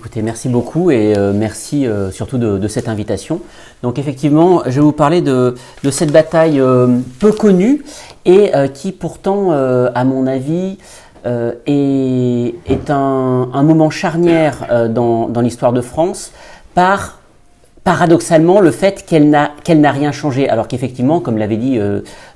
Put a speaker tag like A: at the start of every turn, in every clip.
A: Écoutez, merci beaucoup et merci surtout de cette invitation. Donc effectivement, je vais vous parler de cette bataille peu connue et qui pourtant, à mon avis, est un moment charnière dans l'histoire de France par paradoxalement le fait qu'elle n'a rien changé, alors qu'effectivement, comme l'avait dit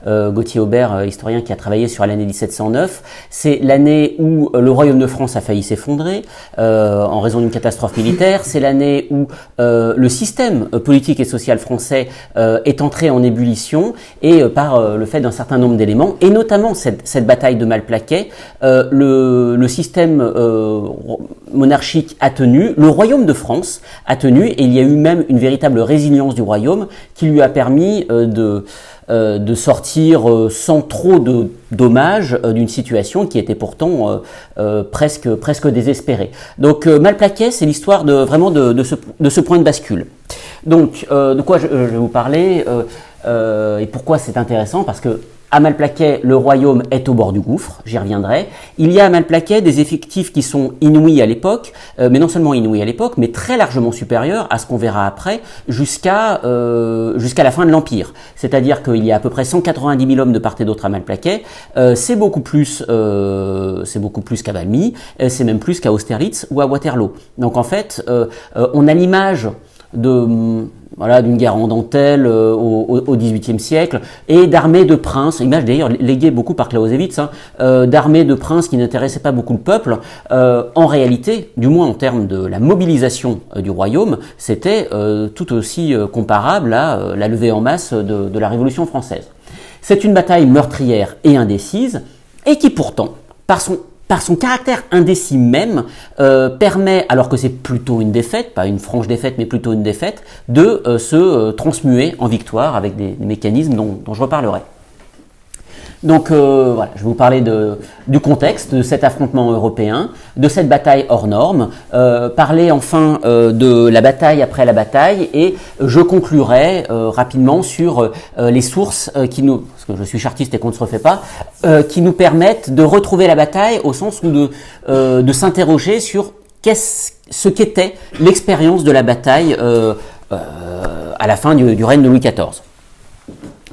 A: Gauthier Aubert, historien qui a travaillé sur l'année 1709, c'est l'année où le royaume de France a failli s'effondrer en raison d'une catastrophe militaire, c'est l'année où le système politique et social français est entré en ébullition et par le fait d'un certain nombre d'éléments, et notamment cette bataille de Malplaquet, le système monarchique a tenu, le royaume de France a tenu, et il y a eu même une véritable résilience du royaume qui lui a permis de sortir sans trop de dommages d'une situation qui était pourtant presque désespérée. Donc Malplaquet, c'est l'histoire vraiment de ce point de bascule. Donc de quoi je vais vous parler et pourquoi c'est intéressant, parce que à Malplaquet, le royaume est au bord du gouffre, j'y reviendrai. Il y a à Malplaquet des effectifs qui sont inouïs à l'époque, mais non seulement inouïs à l'époque, mais très largement supérieurs à ce qu'on verra après, jusqu'à la fin de l'Empire. C'est-à-dire qu'il y a à peu près 190 000 hommes de part et d'autre à Malplaquet. C'est beaucoup plus qu'à Valmy, c'est même plus qu'à Austerlitz ou à Waterloo. Donc en fait, on a l'image d'une guerre en dentelle au XVIIIe siècle, et d'armées de princes, image d'ailleurs léguée beaucoup par Clausewitz, d'armées de princes qui n'intéressaient pas beaucoup le peuple. En réalité, du moins en termes de la mobilisation du royaume, c'était tout aussi comparable à la levée en masse de la Révolution française. C'est une bataille meurtrière et indécise, et qui pourtant, par son caractère indécis même, permet, alors que c'est plutôt une défaite, pas une franche défaite, mais plutôt une défaite, de se transmuer en victoire avec des mécanismes dont je reparlerai. Donc voilà, je vais vous parler du contexte de cet affrontement européen, de cette bataille hors norme, parler enfin de la bataille après la bataille, et je conclurai rapidement sur les sources parce que je suis chartiste et qu'on ne se refait pas, qui nous permettent de retrouver la bataille au sens où de s'interroger sur ce qu'était l'expérience de la bataille à la fin du règne de Louis XIV.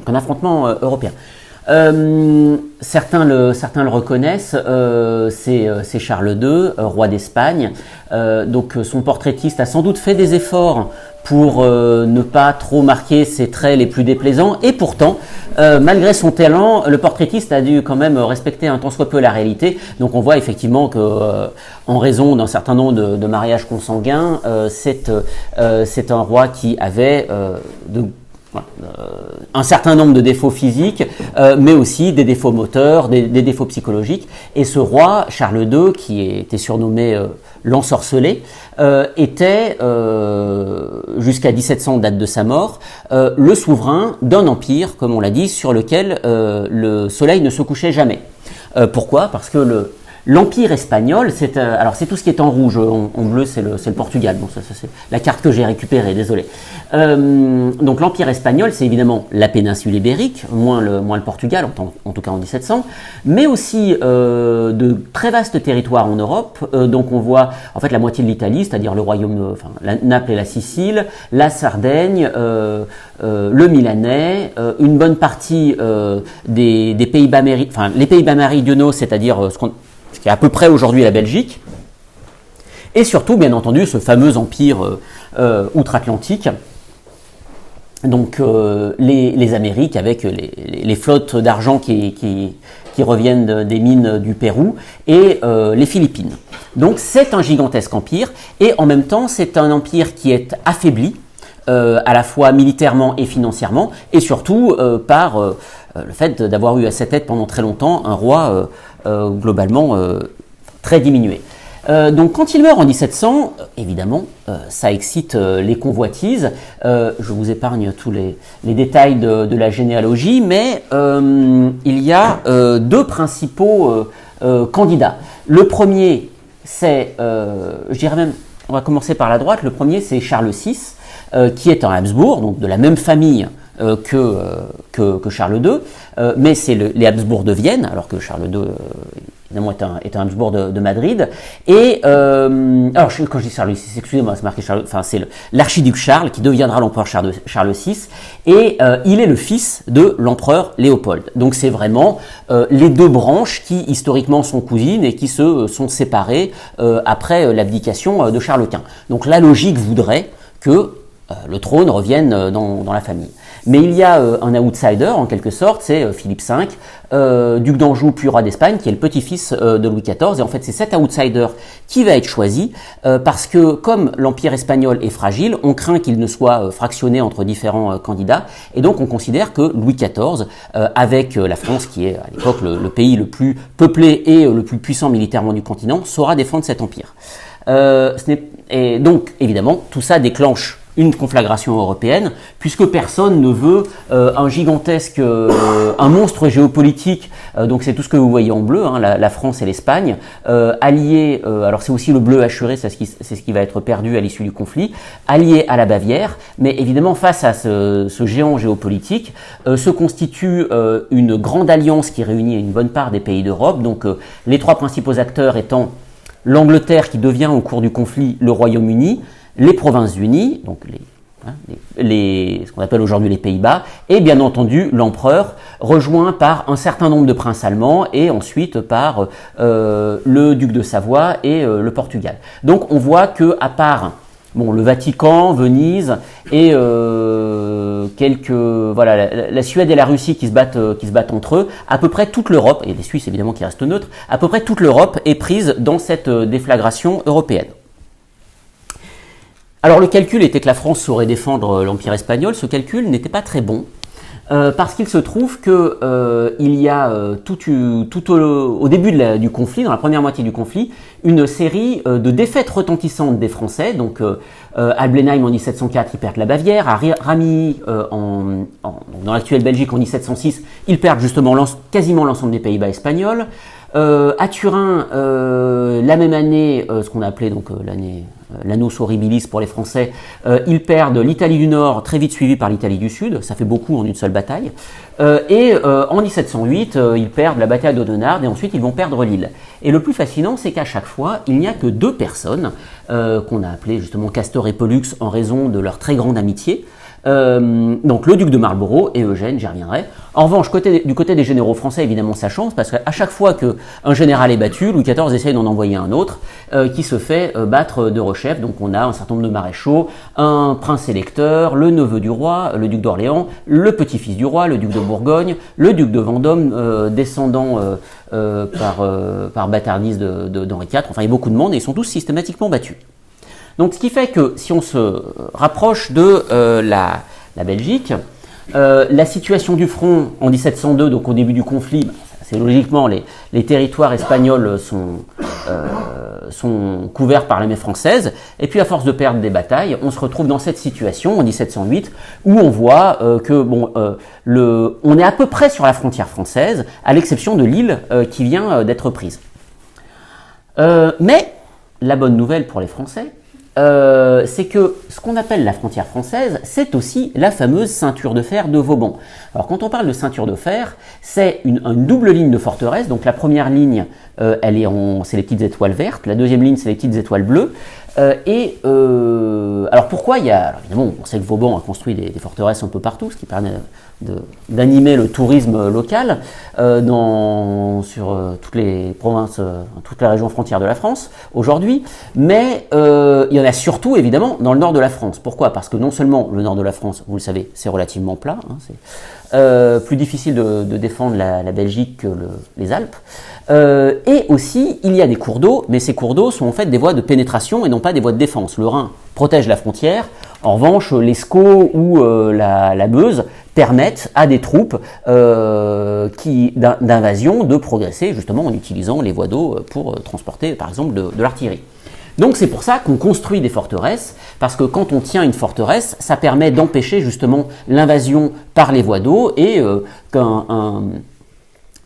A: Un affrontement européen. Certains le reconnaissent, c'est Charles II, roi d'Espagne. Donc son portraitiste a sans doute fait des efforts pour ne pas trop marquer ses traits les plus déplaisants, et pourtant, malgré son talent, le portraitiste a dû quand même respecter un tant soit peu la réalité. Donc on voit effectivement que, en raison d'un certain nombre de mariages consanguins, c'est un roi qui avait un certain nombre de défauts physiques, mais aussi des défauts moteurs, des défauts psychologiques. Et ce roi, Charles II, qui était surnommé l'ensorcelé, était, jusqu'à 1700, date de sa mort, le souverain d'un empire, comme on l'a dit, sur lequel le soleil ne se couchait jamais. Pourquoi ? Parce que l'Empire espagnol, c'est tout ce qui est en rouge, en bleu c'est le Portugal, bon, ça c'est la carte que j'ai récupérée, désolé. Donc l'Empire espagnol, c'est évidemment la péninsule ibérique, moins le Portugal, en tout cas en 1700, mais aussi de très vastes territoires en Europe. Donc on voit en fait la moitié de l'Italie, c'est-à-dire le royaume, Naples et la Sicile, la Sardaigne, le Milanais, une bonne partie des Pays-Bas, les Pays-Bas méridionaux, c'est-à-dire ce qui est à peu près aujourd'hui la Belgique, et surtout, bien entendu, ce fameux empire outre-Atlantique, donc les Amériques avec les flottes d'argent qui reviennent des mines du Pérou, et les Philippines. Donc c'est un gigantesque empire, et en même temps c'est un empire qui est affaibli, à la fois militairement et financièrement, et surtout par le fait d'avoir eu à sa tête pendant très longtemps un roi globalement très diminué. Donc quand il meurt en 1700, évidemment, ça excite les convoitises. Je vous épargne tous les détails de la généalogie, mais il y a deux principaux candidats. Le premier, c'est, je dirais même, on va commencer par la droite, le premier c'est Charles VI, qui est un Habsbourg, donc de la même famille que Charles II, mais c'est les Habsbourg de Vienne, alors que Charles II évidemment est un Habsbourg de Madrid. Et alors quand je dis Charles VI, excusez-moi, c'est marqué c'est l'archiduc Charles qui deviendra l'empereur Charles VI, et il est le fils de l'empereur Léopold. Donc c'est vraiment les deux branches qui historiquement sont cousines et qui se sont séparées après l'abdication de Charles Quint. Donc la logique voudrait que le trône revienne dans la famille. Mais il y a un outsider, en quelque sorte, c'est Philippe V, duc d'Anjou puis roi d'Espagne, qui est le petit-fils de Louis XIV. Et en fait, c'est cet outsider qui va être choisi, parce que comme l'Empire espagnol est fragile, on craint qu'il ne soit fractionné entre différents candidats. Et donc, on considère que Louis XIV, avec la France, qui est à l'époque le pays le plus peuplé et le plus puissant militairement du continent, saura défendre cet empire. Et donc, évidemment, tout ça déclenche une conflagration européenne, puisque personne ne veut un gigantesque, un monstre géopolitique, donc c'est tout ce que vous voyez en bleu, hein, la France et l'Espagne, alliés, alors c'est aussi le bleu assuré, c'est ce qui va être perdu à l'issue du conflit, alliés à la Bavière, mais évidemment face à ce géant géopolitique, se constitue une grande alliance qui réunit une bonne part des pays d'Europe, donc les trois principaux acteurs étant l'Angleterre qui devient au cours du conflit le Royaume-Uni, les Provinces-Unies, donc ce qu'on appelle aujourd'hui les Pays-Bas, et bien entendu l'empereur, rejoint par un certain nombre de princes allemands et ensuite par le duc de Savoie et le Portugal. Donc on voit que à part le Vatican, Venise et la Suède et la Russie qui se battent entre eux, à peu près toute l'Europe, et les Suisses évidemment qui restent neutres, à peu près toute l'Europe est prise dans cette déflagration européenne. Alors le calcul était que la France saurait défendre l'Empire espagnol. Ce calcul n'était pas très bon, parce qu'il se trouve que il y a au début du conflit, dans la première moitié du conflit, une série de défaites retentissantes des Français. Donc à Blenheim en 1704, ils perdent la Bavière. À Ramillies, dans l'actuelle Belgique en 1706, ils perdent justement quasiment l'ensemble des Pays-Bas espagnols. À Turin, la même année, ce qu'on a appelé donc l'annus horribilis pour les Français, ils perdent l'Italie du Nord, très vite suivie par l'Italie du Sud, ça fait beaucoup en une seule bataille, et en 1708, ils perdent la bataille d'Audenarde et ensuite ils vont perdre Lille. Et le plus fascinant, c'est qu'à chaque fois, il n'y a que deux personnes, qu'on a appelées justement Castor et Pollux en raison de leur très grande amitié, donc le duc de Marlborough et Eugène, j'y reviendrai. En revanche, du côté des généraux français, évidemment, ça change, parce qu'à chaque fois qu'un général est battu, Louis XIV essaye d'en envoyer un autre, qui se fait battre de rechef. Donc on a un certain nombre de maréchaux, un prince électeur, le neveu du roi, le duc d'Orléans, le petit-fils du roi, le duc de Bourgogne, le duc de Vendôme, descendant par bâtardise d'Henri IV. Enfin, il y a beaucoup de monde et ils sont tous systématiquement battus. Donc ce qui fait que si on se rapproche de la Belgique, la situation du front en 1702, donc au début du conflit, c'est logiquement les territoires espagnols sont couverts par l'armée française, et puis à force de perdre des batailles, on se retrouve dans cette situation en 1708 où on voit on est à peu près sur la frontière française, à l'exception de Lille qui vient d'être prise. Mais la bonne nouvelle pour les Français, c'est que ce qu'on appelle la frontière française, c'est aussi la fameuse ceinture de fer de Vauban. Alors quand on parle de ceinture de fer, c'est une double ligne de forteresse. Donc la première ligne, c'est les petites étoiles vertes. La deuxième ligne, c'est les petites étoiles bleues. Alors pourquoi alors évidemment, on sait que Vauban a construit des forteresses un peu partout, ce qui permet d'animer le tourisme local sur toutes les provinces, toutes les régions frontières de la France aujourd'hui, mais il y en a surtout évidemment dans le nord de la France. Pourquoi ? Parce que non seulement le nord de la France, vous le savez, c'est relativement plat, hein, c'est plus difficile de défendre la Belgique que les Alpes, et aussi il y a des cours d'eau, mais ces cours d'eau sont en fait des voies de pénétration et non pas des voies de défense. Le Rhin protège la frontière, en revanche l'Escaut ou la Meuse permettent à des troupes d'invasion de progresser justement en utilisant les voies d'eau pour transporter par exemple de l'artillerie. Donc c'est pour ça qu'on construit des forteresses, parce que quand on tient une forteresse, ça permet d'empêcher justement l'invasion par les voies d'eau et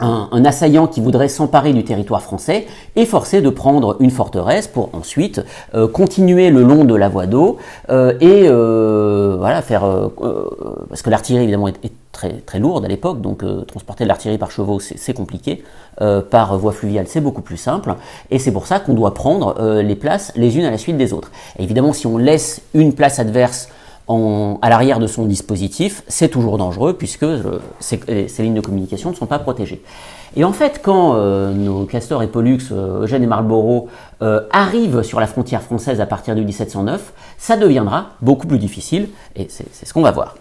A: un assaillant qui voudrait s'emparer du territoire français est forcé de prendre une forteresse pour ensuite continuer le long de la voie d'eau parce que l'artillerie évidemment est très lourdes à l'époque, donc transporter de l'artillerie par chevaux c'est compliqué, par voie fluviale c'est beaucoup plus simple, et c'est pour ça qu'on doit prendre les places les unes à la suite des autres. Et évidemment, si on laisse une place adverse à l'arrière de son dispositif, c'est toujours dangereux puisque ces lignes de communication ne sont pas protégées. Et en fait, quand nos Castor et Pollux, Eugène et Marlborough arrivent sur la frontière française à partir de 1709, ça deviendra beaucoup plus difficile, et c'est ce qu'on va voir.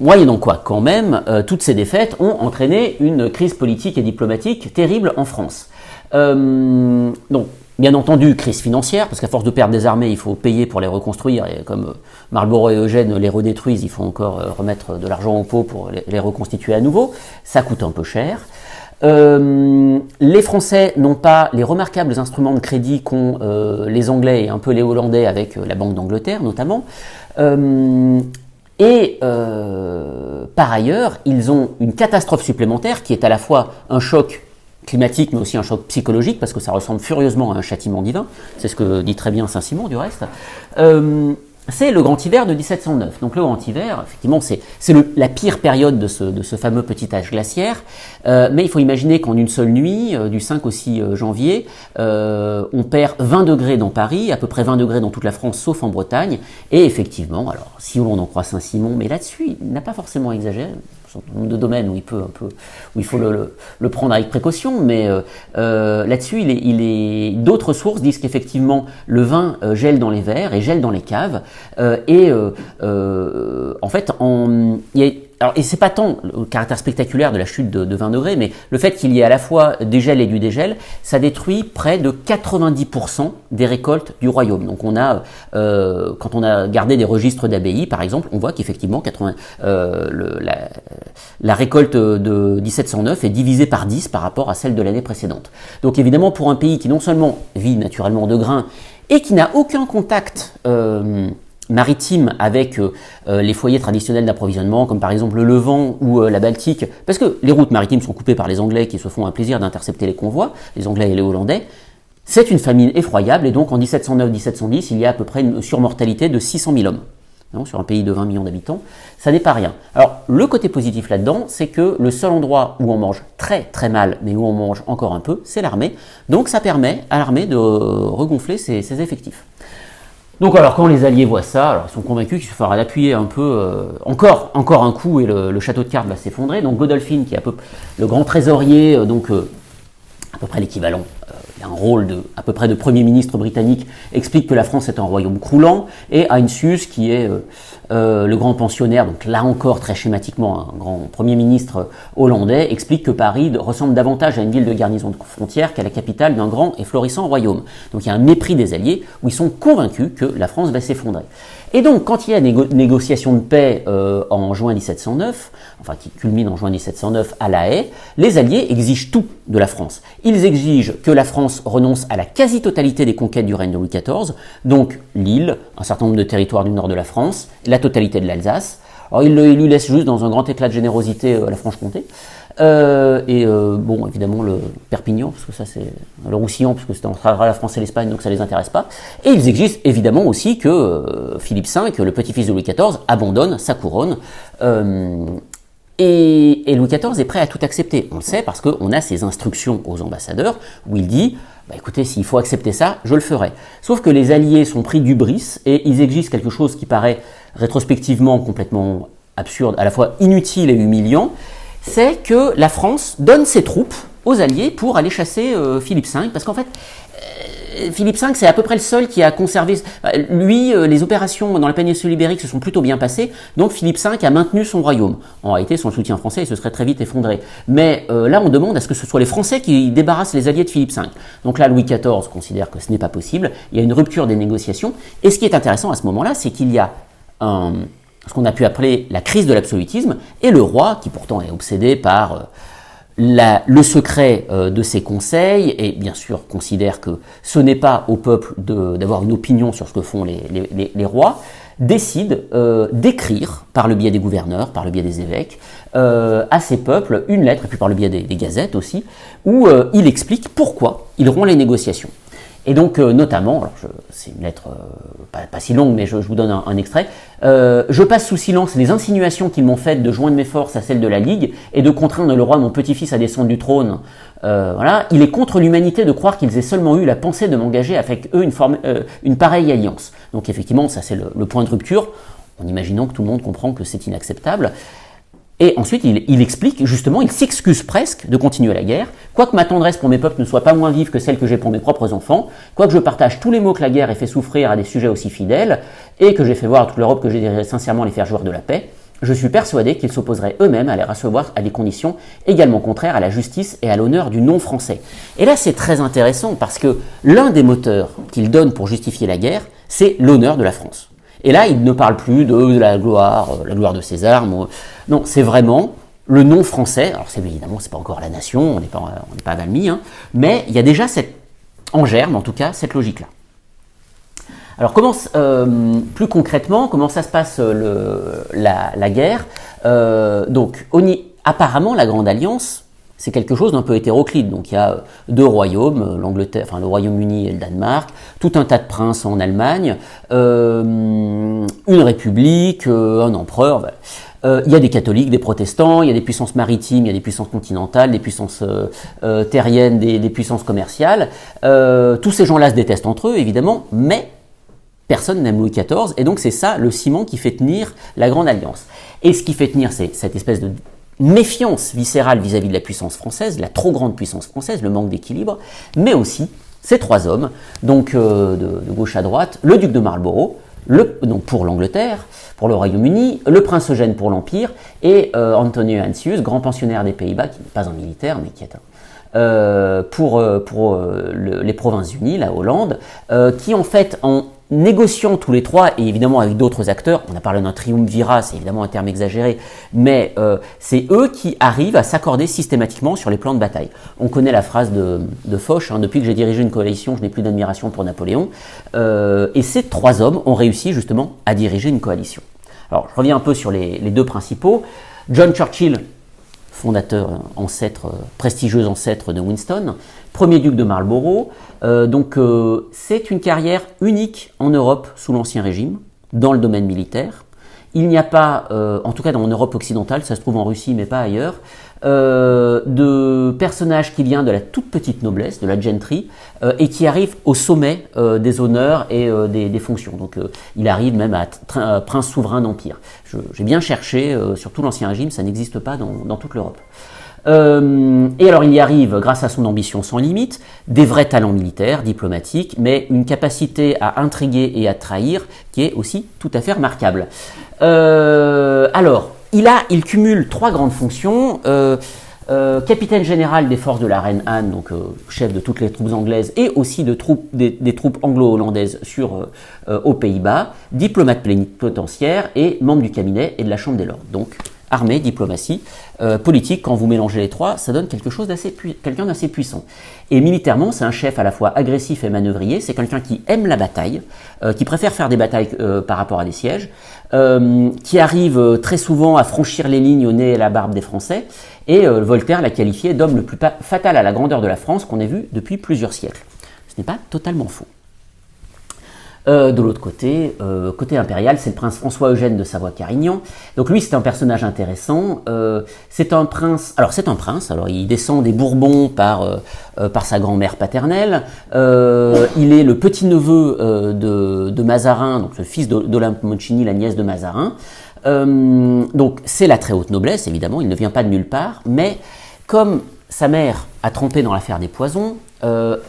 A: Moyennant quoi, quand même, toutes ces défaites ont entraîné une crise politique et diplomatique terrible en France. Donc, bien entendu, crise financière, parce qu'à force de perdre des armées, il faut payer pour les reconstruire, et comme Marlborough et Eugène les redétruisent, il faut encore remettre de l'argent au pot pour les reconstituer à nouveau. Ça coûte un peu cher. Les Français n'ont pas les remarquables instruments de crédit qu'ont les Anglais et un peu les Hollandais avec la Banque d'Angleterre notamment. Par ailleurs, ils ont une catastrophe supplémentaire qui est à la fois un choc climatique mais aussi un choc psychologique parce que ça ressemble furieusement à un châtiment divin, c'est ce que dit très bien Saint-Simon du reste. C'est le Grand Hiver de 1709. Donc le Grand Hiver, effectivement, c'est la pire période de ce fameux petit âge glaciaire, mais il faut imaginer qu'en une seule nuit, du 5 au 6 janvier, on perd 20 degrés dans Paris, à peu près 20 degrés dans toute la France, sauf en Bretagne, et effectivement, alors si on en croit Saint-Simon, mais là-dessus, il n'a pas forcément exagéré, de domaines où il faut le prendre avec précaution, mais là-dessus, d'autres sources disent qu'effectivement le vin gèle dans les verres et gèle dans les caves, en fait, et c'est pas tant le caractère spectaculaire de la chute de 20 degrés, mais le fait qu'il y ait à la fois des gels et du dégel, ça détruit près de 90% des récoltes du royaume. Donc on a, quand on a gardé des registres d'abbayes, par exemple, on voit qu'effectivement la récolte de 1709 est divisée par 10 par rapport à celle de l'année précédente. Donc évidemment, pour un pays qui non seulement vit naturellement de grains et qui n'a aucun contact maritime avec les foyers traditionnels d'approvisionnement, comme par exemple le Levant ou la Baltique, parce que les routes maritimes sont coupées par les Anglais qui se font un plaisir d'intercepter les convois, les Anglais et les Hollandais. C'est une famine effroyable, et donc en 1709-1710, il y a à peu près une surmortalité de 600 000 hommes. Non, sur un pays de 20 millions d'habitants, ça n'est pas rien. Alors, le côté positif là-dedans, c'est que le seul endroit où on mange très très mal, mais où on mange encore un peu, c'est l'armée. Donc ça permet à l'armée de regonfler ses effectifs. Donc alors quand les Alliés voient ça, alors ils sont convaincus qu'il suffira d'appuyer un peu, encore un coup et le château de cartes va s'effondrer. Donc Godolphin, qui est le grand trésorier, à peu près l'équivalent, il a un rôle à peu près de Premier ministre britannique, explique que la France est un royaume croulant, et Heinsius, qui est le grand pensionnaire, donc là encore très schématiquement un grand Premier ministre hollandais, explique que Paris ressemble davantage à une ville de garnison de frontière qu'à la capitale d'un grand et florissant royaume. Donc il y a un mépris des Alliés où ils sont convaincus que la France va s'effondrer. Et donc, quand il y a négociation de paix en juin 1709, enfin qui culmine en juin 1709 à La Haye, les Alliés exigent tout de la France. Ils exigent que la France renonce à la quasi-totalité des conquêtes du règne de Louis XIV, donc l'île, un certain nombre de territoires du nord de la France, la totalité de l'Alsace. Alors il lui laisse juste dans un grand éclat de générosité la Franche-Comté. Bon, évidemment le Perpignan, parce que ça c'est le Roussillon, parce que c'était entre la France et l'Espagne, donc ça les intéresse pas. Et ils exigent évidemment aussi que Philippe V, le petit-fils de Louis XIV, abandonne sa couronne. Et Louis XIV est prêt à tout accepter. On le sait parce qu'on a ses instructions aux ambassadeurs où il dit écoutez, s'il faut accepter ça, je le ferai. Sauf que les Alliés sont pris d'hubris et ils exigent quelque chose qui paraît rétrospectivement complètement absurde, à la fois inutile et humiliant. C'est que la France donne ses troupes aux Alliés pour aller chasser Philippe V, parce qu'en fait, Philippe V, c'est à peu près le seul qui a conservé... Lui, les opérations dans la péninsule ibérique se sont plutôt bien passées, donc Philippe V a maintenu son royaume. En réalité, sans le soutien français, il se serait très vite effondré. Mais là, on demande à ce que ce soit les Français qui débarrassent les alliés de Philippe V. Donc là, Louis XIV considère que ce n'est pas possible, il y a une rupture des négociations, et ce qui est intéressant à ce moment-là, c'est qu'il y a ce qu'on a pu appeler la crise de l'absolutisme, et le roi, qui pourtant est obsédé par le secret de ses conseils, et bien sûr considère que ce n'est pas au peuple d'avoir une opinion sur ce que font les rois, décide d'écrire, par le biais des gouverneurs, par le biais des évêques, à ces peuples une lettre, et puis par le biais des gazettes aussi, où il explique pourquoi il rompt les négociations. Et donc, notamment, alors c'est une lettre pas si longue, mais je vous donne un extrait. Je passe sous silence les insinuations qu'ils m'ont faites de joindre mes forces à celles de la Ligue et de contraindre le roi, mon petit-fils, à descendre du trône. Voilà. Il est contre l'humanité de croire qu'ils aient seulement eu la pensée de m'engager avec eux une pareille alliance. Donc, effectivement, ça c'est le point de rupture, en imaginant que tout le monde comprend que c'est inacceptable. Et ensuite, il explique, justement, il s'excuse presque de continuer la guerre, quoique ma tendresse pour mes peuples ne soit pas moins vive que celle que j'ai pour mes propres enfants, quoique je partage tous les maux que la guerre ait fait souffrir à des sujets aussi fidèles, et que j'ai fait voir à toute l'Europe que j'ai désiré sincèrement les faire jouir de la paix, je suis persuadé qu'ils s'opposeraient eux-mêmes à les recevoir à des conditions également contraires à la justice et à l'honneur du non-français. Et là, c'est très intéressant, parce que l'un des moteurs qu'il donne pour justifier la guerre, c'est l'honneur de la France. Et là, il ne parle plus de la gloire de ses armes. Non, c'est vraiment le nom français. Alors, évidemment, c'est pas encore la nation, on n'est pas à Valmy, hein, mais il y a déjà en germe, en tout cas, cette logique-là. Alors, plus concrètement, comment ça se passe la guerre Donc, apparemment, la Grande Alliance, c'est quelque chose d'un peu hétéroclite. Donc il y a deux royaumes, l'Angleterre, enfin le Royaume-Uni et le Danemark, tout un tas de princes en Allemagne, une république, un empereur. Voilà. Il y a des catholiques, des protestants, il y a des puissances maritimes, il y a des puissances continentales, des puissances terriennes, des puissances commerciales. Tous ces gens-là se détestent entre eux, évidemment, mais personne n'aime Louis XIV, et donc c'est ça le ciment qui fait tenir la Grande Alliance. Et ce qui fait tenir, c'est cette espèce de méfiance viscérale vis-à-vis de la puissance française, la trop grande puissance française, le manque d'équilibre, mais aussi ces trois hommes, donc de gauche à droite, le duc de Marlborough, donc pour l'Angleterre, pour le Royaume-Uni, le prince Eugène pour l'Empire, et Antonio Heinsius, grand pensionnaire des Pays-Bas, qui n'est pas un militaire, mais qui est pour les Provinces-Unies, la Hollande, qui en fait, en négociant tous les trois, et évidemment avec d'autres acteurs, on a parlé d'un triumvirat, c'est évidemment un terme exagéré, mais c'est eux qui arrivent à s'accorder systématiquement sur les plans de bataille. On connaît la phrase de Foch, hein, depuis que j'ai dirigé une coalition, je n'ai plus d'admiration pour Napoléon, et ces trois hommes ont réussi justement à diriger une coalition. Alors je reviens un peu sur les deux principaux. John Churchill, fondateur, prestigieux ancêtre de Winston, premier duc de Marlborough. C'est une carrière unique en Europe sous l'Ancien Régime, dans le domaine militaire. Il n'y a pas, en tout cas en Europe occidentale, ça se trouve en Russie mais pas ailleurs, de personnage qui vient de la toute petite noblesse, de la gentry, et qui arrive au sommet des honneurs et des fonctions. Donc il arrive même à être prince souverain d'empire. J'ai bien cherché, sur tout l'Ancien Régime, ça n'existe pas dans toute l'Europe. Et alors il y arrive grâce à son ambition sans limite, des vrais talents militaires, diplomatiques, mais une capacité à intriguer et à trahir qui est aussi tout à fait remarquable. Alors, il cumule trois grandes fonctions. Capitaine général des forces de la reine Anne, donc chef de toutes les troupes anglaises et aussi des troupes anglo-hollandaises aux Pays-Bas, diplomate plénipotentiaire et membre du cabinet et de la Chambre des Lords. Donc armée, diplomatie, politique, quand vous mélangez les trois, ça donne quelqu'un d'assez puissant. Et militairement, c'est un chef à la fois agressif et manœuvrier, c'est quelqu'un qui aime la bataille, qui préfère faire des batailles par rapport à des sièges, qui arrive très souvent à franchir les lignes au nez et à la barbe des Français, et Voltaire l'a qualifié d'homme le plus fatal à la grandeur de la France qu'on ait vu depuis plusieurs siècles. Ce n'est pas totalement faux. De l'autre côté, côté impérial, c'est le prince François-Eugène de Savoie-Carignan. Donc lui, c'est un personnage intéressant. C'est un prince. Alors il descend des Bourbons par sa grand-mère paternelle. Il est le petit-neveu de Mazarin, donc le fils d'Olympe Moncini, la nièce de Mazarin. Donc c'est la très haute noblesse, évidemment. Il ne vient pas de nulle part, mais comme sa mère a trempé dans l'affaire des poisons,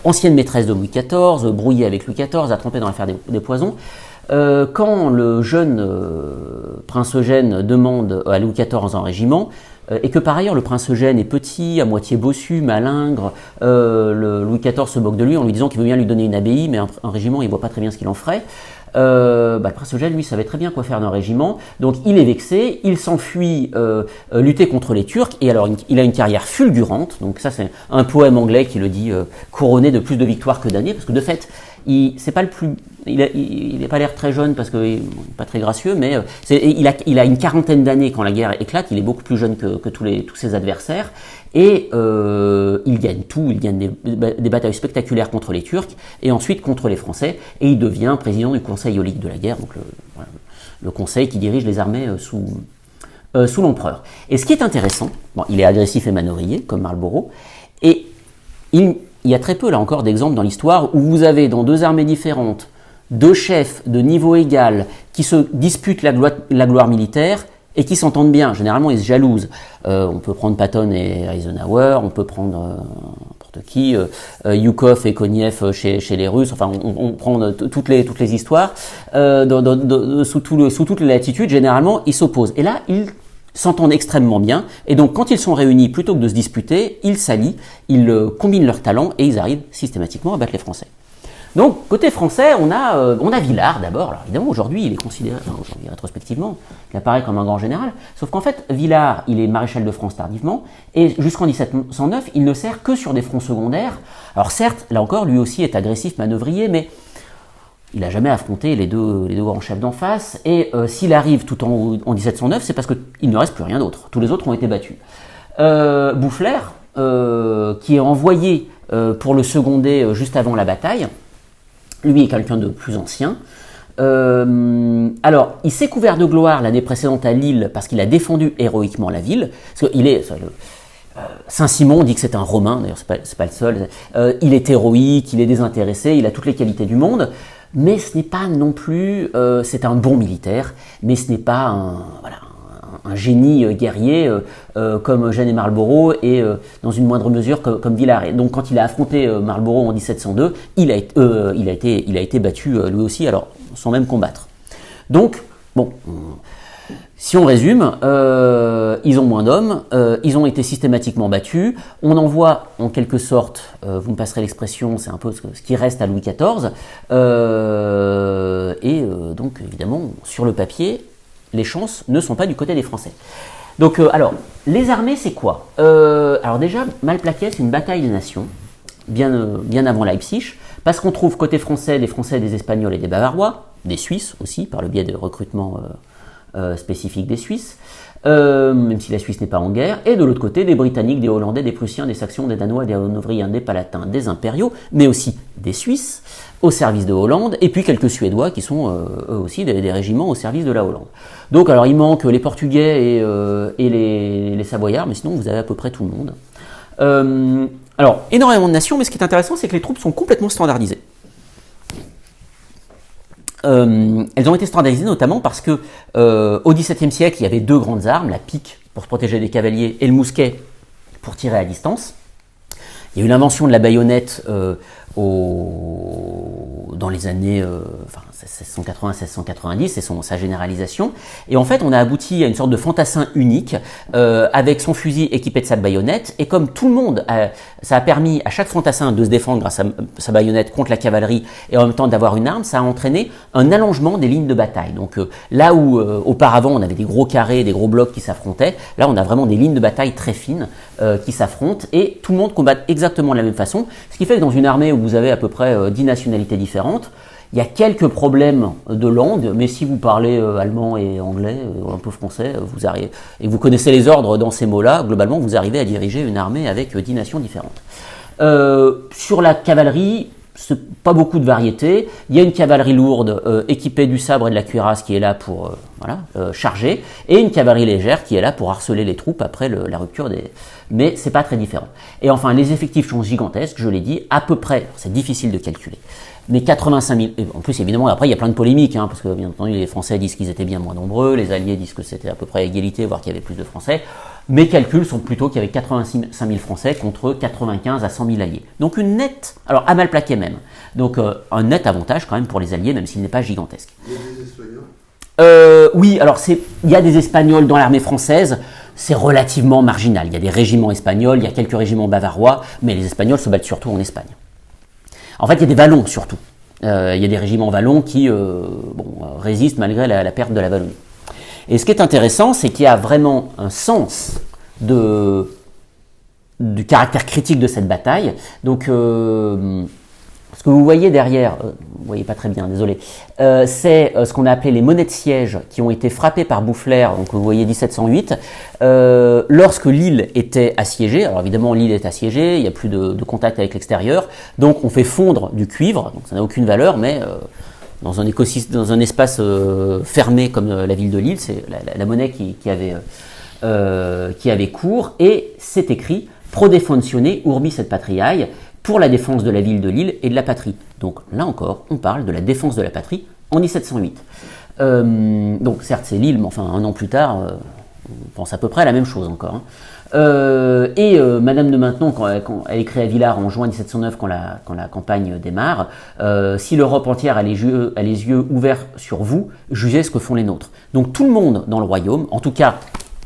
A: ancienne maîtresse de Louis XIV, brouillée avec Louis XIV, a trempé dans l'affaire des poisons. Quand le jeune prince Eugène demande à Louis XIV un régiment, et que par ailleurs le prince Eugène est petit, à moitié bossu, malingre, Louis XIV se moque de lui en lui disant qu'il veut bien lui donner une abbaye, mais un régiment, il ne voit pas très bien ce qu'il en ferait. Le prince Eugène, lui, savait très bien quoi faire d'un régiment, donc il est vexé, il s'enfuit lutter contre les Turcs, et alors il a une carrière fulgurante, donc ça c'est un poème anglais qui le dit, couronné de plus de victoires que d'années, parce que de fait, c'est pas le plus, il n'a pas l'air très jeune parce qu'il n'est pas très gracieux, mais il a une quarantaine d'années quand la guerre éclate. Il est beaucoup plus jeune que tous ses adversaires. Et il gagne tout, il gagne des batailles spectaculaires contre les Turcs et ensuite contre les Français. Et il devient président du Conseil aulique de la guerre, donc le conseil qui dirige les armées sous l'empereur. Et ce qui est intéressant, bon, il est agressif et manœuvrier, comme Marlborough, et il y a très peu, là encore, d'exemples dans l'histoire où vous avez dans deux armées différentes, deux chefs de niveau égal qui se disputent la gloire militaire et qui s'entendent bien. Généralement, ils se jalousent. On peut prendre Patton et Eisenhower, on peut prendre n'importe qui, Yukov et Konev chez les Russes. Enfin, on prend toutes les histoires. Sous toutes les latitudes, généralement, ils s'opposent. Et là, ils s'entendent extrêmement bien. Et donc, quand ils sont réunis, plutôt que de se disputer, ils s'allient, ils combinent leurs talents et ils arrivent systématiquement à battre les Français. Donc, côté français, on a Villars d'abord. Alors évidemment, aujourd'hui, il est considéré, aujourd'hui, rétrospectivement, il apparaît comme un grand général. Sauf qu'en fait, Villars, il est maréchal de France tardivement, et jusqu'en 1709, il ne sert que sur des fronts secondaires. Alors certes, là encore, lui aussi est agressif, manœuvrier, mais il n'a jamais affronté les deux grands chefs d'en face. Et s'il arrive tout en 1709, c'est parce qu'il ne reste plus rien d'autre. Tous les autres ont été battus. Boufflers, qui est envoyé pour le seconder juste avant la bataille, lui est quelqu'un de plus ancien. Alors, il s'est couvert de gloire l'année précédente à Lille parce qu'il a défendu héroïquement la ville. Parce qu'il est, Saint-Simon dit que c'est un Romain, d'ailleurs c'est pas le seul. Il est héroïque, il est désintéressé, il a toutes les qualités du monde, mais ce n'est pas non plus, c'est un bon militaire, mais ce n'est pas un génie guerrier comme Eugène et Marlborough et dans une moindre mesure comme Villars. Et donc quand il a affronté Marlborough en 1702, il a été battu lui aussi, alors sans même combattre. Donc, bon, si on résume, ils ont moins d'hommes, ils ont été systématiquement battus, on envoie en quelque sorte, vous me passerez l'expression, c'est un peu ce qui reste à Louis XIV, donc évidemment, sur le papier, les chances ne sont pas du côté des Français. Donc, alors, les armées, c'est quoi? Alors déjà, Malplaquet, c'est une bataille des nations, bien avant Leipzig, parce qu'on trouve côté français, des Espagnols et des Bavarois, des Suisses aussi, par le biais de recrutement spécifique des Suisses, même si la Suisse n'est pas en guerre, et de l'autre côté, des Britanniques, des Hollandais, des Prussiens, des Saxons, des Danois, des Hanovriens, des Palatins, des Impériaux, mais aussi des Suisses, au service de Hollande, et puis quelques Suédois qui sont eux aussi des régiments au service de la Hollande. Donc alors il manque les Portugais et les Savoyards, mais sinon vous avez à peu près tout le monde. Alors énormément de nations, mais ce qui est intéressant, c'est que les troupes sont complètement standardisées. Elles ont été standardisées notamment parce que au XVIIe siècle, il y avait deux grandes armes, la pique pour se protéger des cavaliers et le mousquet pour tirer à distance. Il y a eu l'invention de la baïonnette dans les années 1680-1690, c'est sa généralisation. Et en fait, on a abouti à une sorte de fantassin unique avec son fusil équipé de sa baïonnette. Et comme tout le monde, ça a permis à chaque fantassin de se défendre grâce à sa baïonnette contre la cavalerie et en même temps d'avoir une arme, ça a entraîné un allongement des lignes de bataille. Donc là où auparavant on avait des gros carrés, des gros blocs qui s'affrontaient, là on a vraiment des lignes de bataille très fines qui s'affrontent et tout le monde combat exactement de la même façon. Ce qui fait que dans une armée où vous avez à peu près 10 nationalités différentes, il y a quelques problèmes de langue, mais si vous parlez allemand et anglais, un peu français, vous arrivez, et vous connaissez les ordres dans ces mots-là, globalement, vous arrivez à diriger une armée avec 10 nations différentes. Sur la cavalerie, c'est pas beaucoup de variété. Il y a une cavalerie lourde équipée du sabre et de la cuirasse qui est là pour charger, et une cavalerie légère qui est là pour harceler les troupes après la rupture des... Mais c'est pas très différent. Et enfin, les effectifs sont gigantesques, je l'ai dit, à peu près, c'est difficile de calculer, mais 85 000, et en plus évidemment après il y a plein de polémiques, parce que bien entendu les Français disent qu'ils étaient bien moins nombreux, les Alliés disent que c'était à peu près à égalité, voire qu'il y avait plus de Français. Mes calculs sont plutôt qu'il y avait 85 000 Français contre 95 à 100 000 Alliés. Donc une nette, alors à Malplaquet même, donc un net avantage quand même pour les Alliés, même s'il n'est pas gigantesque.
B: Il y a des Espagnols ?
A: Oui, alors il y a des Espagnols dans l'armée française, c'est relativement marginal. Il y a des régiments espagnols, il y a quelques régiments bavarois, mais les Espagnols se battent surtout en Espagne. En fait, il y a des Wallons surtout. Il y a des régiments wallons qui résistent malgré la perte de la Wallonie. Et ce qui est intéressant, c'est qu'il y a vraiment un sens du caractère critique de cette bataille. Donc, ce que vous voyez derrière, vous voyez pas très bien, désolé, c'est ce qu'on a appelé les monnaies de siège qui ont été frappées par Boufflers, donc vous voyez 1708, lorsque l'île était assiégée. Alors évidemment l'île est assiégée, il n'y a plus de contact avec l'extérieur, donc on fait fondre du cuivre, donc ça n'a aucune valeur, mais dans un écosystème, dans un espace fermé comme la ville de Lille, c'est la monnaie qui avait cours, et c'est écrit pro defensione urbis et patriae, pour la défense de la ville de Lille et de la patrie. Donc là encore, on parle de la défense de la patrie en 1708. Donc certes c'est Lille, mais enfin un an plus tard, on pense à peu près à la même chose encore. Madame de Maintenon, quand elle écrit à Villars en juin 1709, quand la campagne démarre, si l'Europe entière a les yeux ouverts sur vous, jugez ce que font les nôtres. Donc tout le monde dans le royaume, en tout cas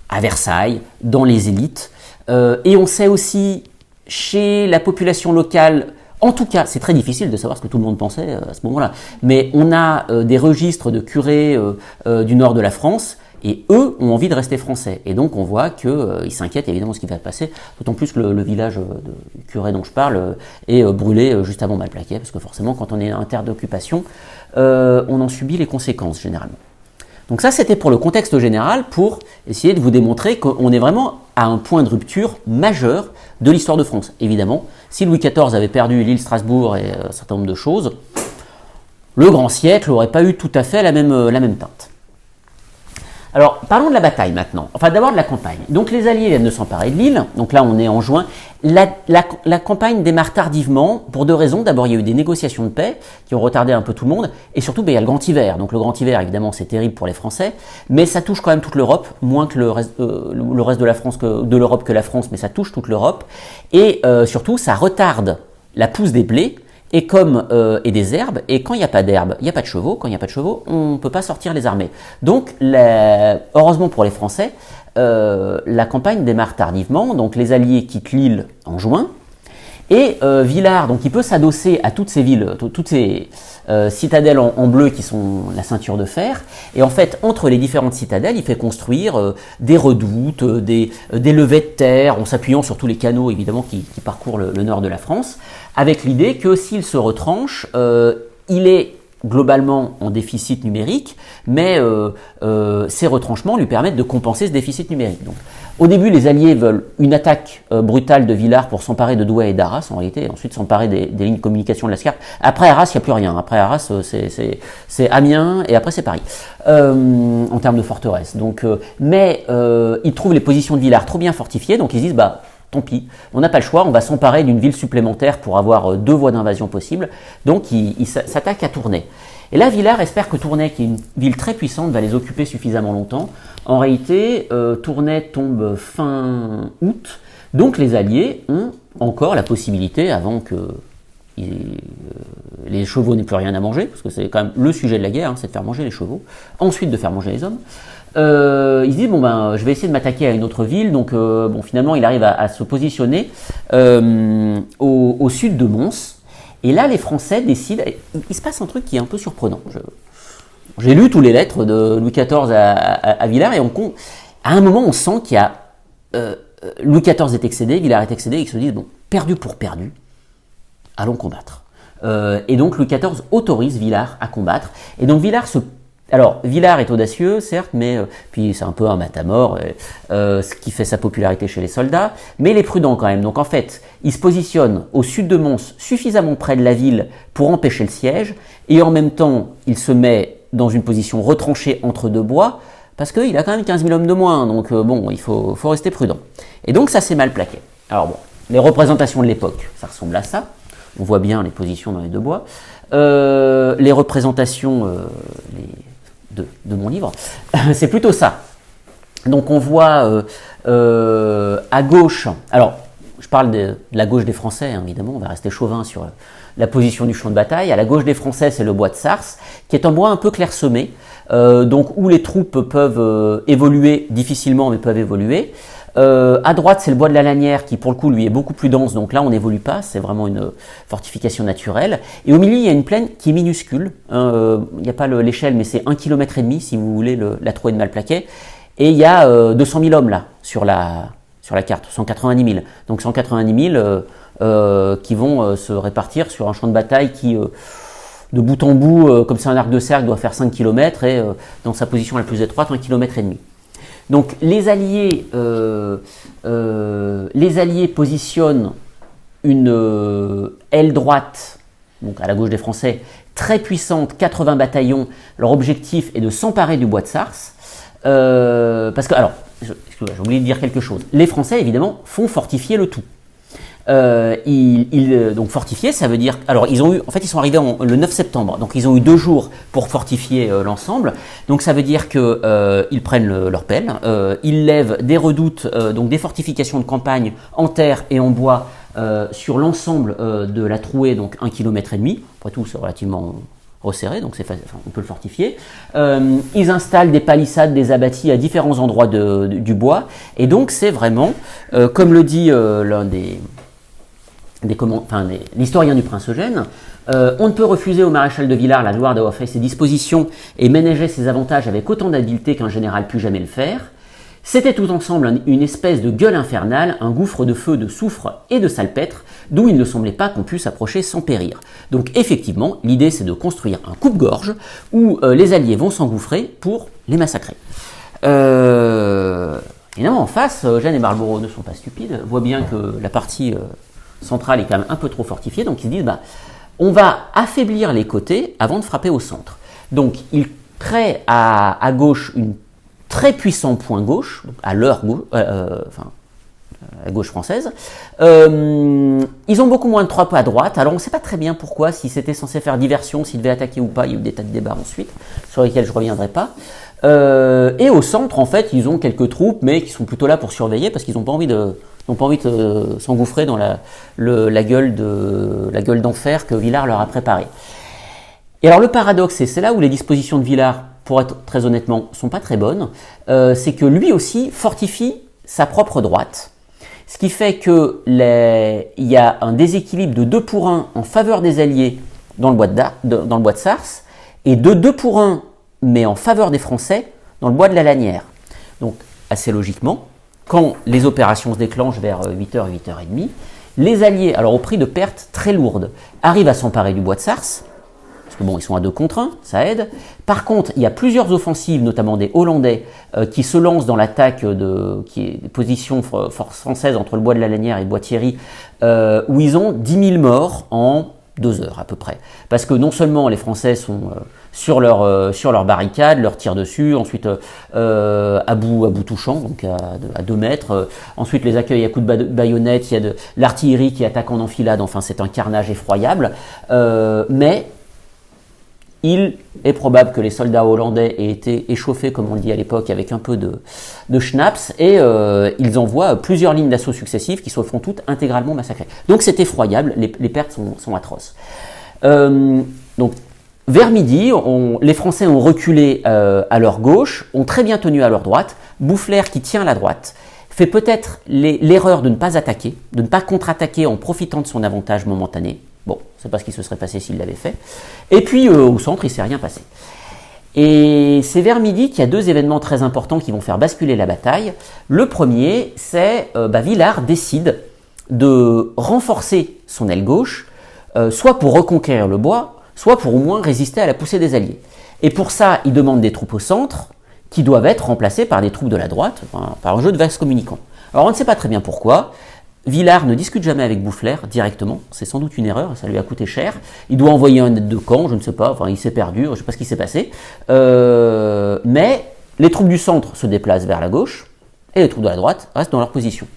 A: à Versailles, dans les élites, et on sait aussi chez la population locale, en tout cas, c'est très difficile de savoir ce que tout le monde pensait à ce moment-là, mais on a des registres de curés du nord de la France, et eux ont envie de rester français. Et donc on voit qu'ils s'inquiètent évidemment de ce qui va se passer, d'autant plus que le village de curé dont je parle est brûlé juste avant Malplaquet, parce que forcément quand on est en terre d'occupation, on en subit les conséquences généralement. Donc ça c'était pour le contexte général, pour essayer de vous démontrer qu'on est vraiment à un point de rupture majeur de l'histoire de France. Évidemment, si Louis XIV avait perdu l'île Strasbourg et un certain nombre de choses, le grand siècle n'aurait pas eu tout à fait la même teinte. Alors, parlons de la bataille maintenant. Enfin, d'abord de la campagne. Donc, les Alliés viennent de s'emparer de l'île. Donc là, on est en juin. La campagne démarre tardivement pour deux raisons. D'abord, il y a eu des négociations de paix qui ont retardé un peu tout le monde. Et surtout, il y a le grand hiver. Donc, le grand hiver, évidemment, c'est terrible pour les Français. Mais ça touche quand même toute l'Europe, moins que le reste de la France, de l'Europe que la France, mais ça touche toute l'Europe. Et surtout, ça retarde la pousse des blés. Et des herbes, et quand il n'y a pas d'herbes, il n'y a pas de chevaux, quand il n'y a pas de chevaux, on ne peut pas sortir les armées. Donc, heureusement pour les Français, la campagne démarre tardivement, donc les Alliés quittent l'île en juin, et Villars, donc il peut s'adosser à toutes ces villes, toutes ces citadelles en bleu qui sont la ceinture de fer, et en fait, entre les différentes citadelles, il fait construire des redoutes, des levées de terre, en s'appuyant sur tous les canaux, évidemment, qui parcourent le nord de la France, avec l'idée que s'il se retranche, il est globalement en déficit numérique, mais ces retranchements lui permettent de compenser ce déficit numérique. Donc, au début, les Alliés veulent une attaque brutale de Villars pour s'emparer de Douai et d'Arras, en réalité, et ensuite s'emparer des lignes de communication de la Scarpe. Après Arras, il n'y a plus rien. Après Arras, c'est Amiens, et après c'est Paris, en termes de forteresse. Donc, ils trouvent les positions de Villars trop bien fortifiées, donc ils disent, tant pis, on n'a pas le choix, on va s'emparer d'une ville supplémentaire pour avoir deux voies d'invasion possibles. Donc ils s'attaquent à Tournai. Et là, Villars espère que Tournai, qui est une ville très puissante, va les occuper suffisamment longtemps. En réalité, Tournai tombe fin août, donc les Alliés ont encore la possibilité, avant que les chevaux n'aient plus rien à manger, parce que c'est quand même le sujet de la guerre, c'est de faire manger les chevaux, ensuite de faire manger les hommes. Il se dit je vais essayer de m'attaquer à une autre ville. Donc finalement il arrive à se positionner au sud de Mons, et là les Français décident. Il se passe un truc qui est un peu surprenant. J'ai lu tous les lettres de Louis XIV à Villars, et à un moment on sent qu'il y a Louis XIV est excédé, Villars est excédé, et ils se disent perdu pour perdu, allons combattre. Et donc Louis XIV autorise Villars à combattre, et donc Villars est audacieux, certes, mais puis c'est un peu un matamor, ce qui fait sa popularité chez les soldats, mais il est prudent quand même. Donc en fait, il se positionne au sud de Mons, suffisamment près de la ville pour empêcher le siège, et en même temps, il se met dans une position retranchée entre deux bois, parce qu'il a quand même 15 000 hommes de moins, donc il faut rester prudent. Et donc ça s'est mal plaqué. Alors les représentations de l'époque, ça ressemble à ça. On voit bien les positions dans les deux bois. Les représentations de mon livre, c'est plutôt ça. Donc on voit à gauche, alors je parle de la gauche des Français, évidemment, on va rester chauvin sur la position du champ de bataille. À la gauche des Français, c'est le bois de Sars, qui est un bois un peu clairsemé, donc où les troupes peuvent évoluer difficilement, mais peuvent évoluer. À droite, c'est le bois de la Lanière qui, pour le coup, lui est beaucoup plus dense. Donc là, on n'évolue pas. C'est vraiment une fortification naturelle. Et au milieu, il y a une plaine qui est minuscule. Il n'y a pas l'échelle, mais c'est 1,5 km, si vous voulez la trouée de Malplaquet. Et il y a 200 000 hommes là, sur la carte. 190 000. Donc 190 000, qui vont se répartir sur un champ de bataille qui, de bout en bout, comme c'est un arc de cercle, doit faire 5 km et dans sa position la plus étroite, 1,5 km. Donc les Alliés positionnent une aile droite, donc à la gauche des Français, très puissante, 80 bataillons. Leur objectif est de s'emparer du bois de Sars. Parce que, alors, j'ai oublié de dire quelque chose. Les Français, évidemment, font fortifier le tout. Donc fortifier, ça veut dire... Alors, ils sont arrivés le 9 septembre, donc ils ont eu 2 jours pour fortifier l'ensemble. Donc ça veut dire qu'ils prennent leur pelle, ils lèvent des redoutes, donc des fortifications de campagne en terre et en bois sur l'ensemble de la trouée, donc 1,5 km. Après tout, c'est relativement resserré, donc on peut le fortifier. Ils installent des palissades, des abattis à différents endroits du bois, et donc c'est vraiment, comme le dit l'un l'historien du prince Eugène, on ne peut refuser au maréchal de Villars la gloire d'avoir fait ses dispositions et ménager ses avantages avec autant d'habileté qu'un général put jamais le faire. C'était tout ensemble une espèce de gueule infernale, un gouffre de feu, de soufre et de salpêtre, d'où il ne semblait pas qu'on puisse approcher sans périr. Donc effectivement, l'idée c'est de construire un coupe-gorge où les Alliés vont s'engouffrer pour les massacrer. Évidemment, en face, Eugène et Marlborough ne sont pas stupides, voient bien que la partie centrale est quand même un peu trop fortifiée, donc ils se disent on va affaiblir les côtés avant de frapper au centre. Donc ils créent à gauche une très puissant point gauche, à leur gauche, à gauche française. Ils ont beaucoup moins de troupes à droite, alors on ne sait pas très bien pourquoi, si c'était censé faire diversion, s'ils devaient attaquer ou pas, il y a eu des tas de débats ensuite, sur lesquels je ne reviendrai pas. Et au centre, en fait, ils ont quelques troupes, mais qui sont plutôt là pour surveiller, parce qu'ils n'ont pas envie de s'engouffrer dans la gueule d'enfer que Villars leur a préparée. Et alors le paradoxe, et c'est là où les dispositions de Villars, pour être très honnêtement, sont pas très bonnes, c'est que lui aussi fortifie sa propre droite, ce qui fait que il y a un déséquilibre de 2 pour 1 en faveur des Alliés dans le bois de Sars, et de 2 pour 1, mais en faveur des Français, dans le bois de la Lanière. Donc, assez logiquement, quand les opérations se déclenchent vers 8h, 8h30, les Alliés, alors au prix de pertes très lourdes, arrivent à s'emparer du bois de Sars, parce que bon, ils sont à 2 contre 1, ça aide. Par contre, il y a plusieurs offensives, notamment des Hollandais, qui se lancent dans l'attaque qui est des positions forces françaises entre le bois de la Lanière et le bois de Thierry, où ils ont 10 000 morts en 2 heures à peu près. Parce que non seulement les Français sont sur leur barricade, leur tirent dessus, ensuite à bout touchant, donc à 2 mètres, ensuite les accueils à coups de baïonnette, il y a de l'artillerie qui attaque en enfilade, enfin c'est un carnage effroyable, mais il est probable que les soldats hollandais aient été échauffés, comme on le dit à l'époque, avec un peu de schnapps, et ils envoient plusieurs lignes d'assaut successives qui se font toutes intégralement massacrées. Donc c'est effroyable, les pertes sont atroces. Donc vers midi, les Français ont reculé à leur gauche, ont très bien tenu à leur droite. Boufflers, qui tient à la droite, fait peut-être l'erreur de ne pas attaquer, de ne pas contre-attaquer en profitant de son avantage momentané. Bon, c'est pas ce qui se serait passé s'il l'avait fait. Et puis, au centre, il ne s'est rien passé. Et c'est vers midi qu'il y a 2 événements très importants qui vont faire basculer la bataille. Le premier, c'est Villars décide de renforcer son aile gauche, soit pour reconquérir le bois, soit pour au moins résister à la poussée des Alliés. Et pour ça, il demande des troupes au centre, qui doivent être remplacées par des troupes de la droite, par un jeu de vases communicants. Alors on ne sait pas très bien pourquoi. Villars ne discute jamais avec Boufflers directement, c'est sans doute une erreur, ça lui a coûté cher. Il doit envoyer un aide de camp, je ne sais pas, enfin il s'est perdu, je ne sais pas ce qui s'est passé. Mais les troupes du centre se déplacent vers la gauche, et les troupes de la droite restent dans leur position.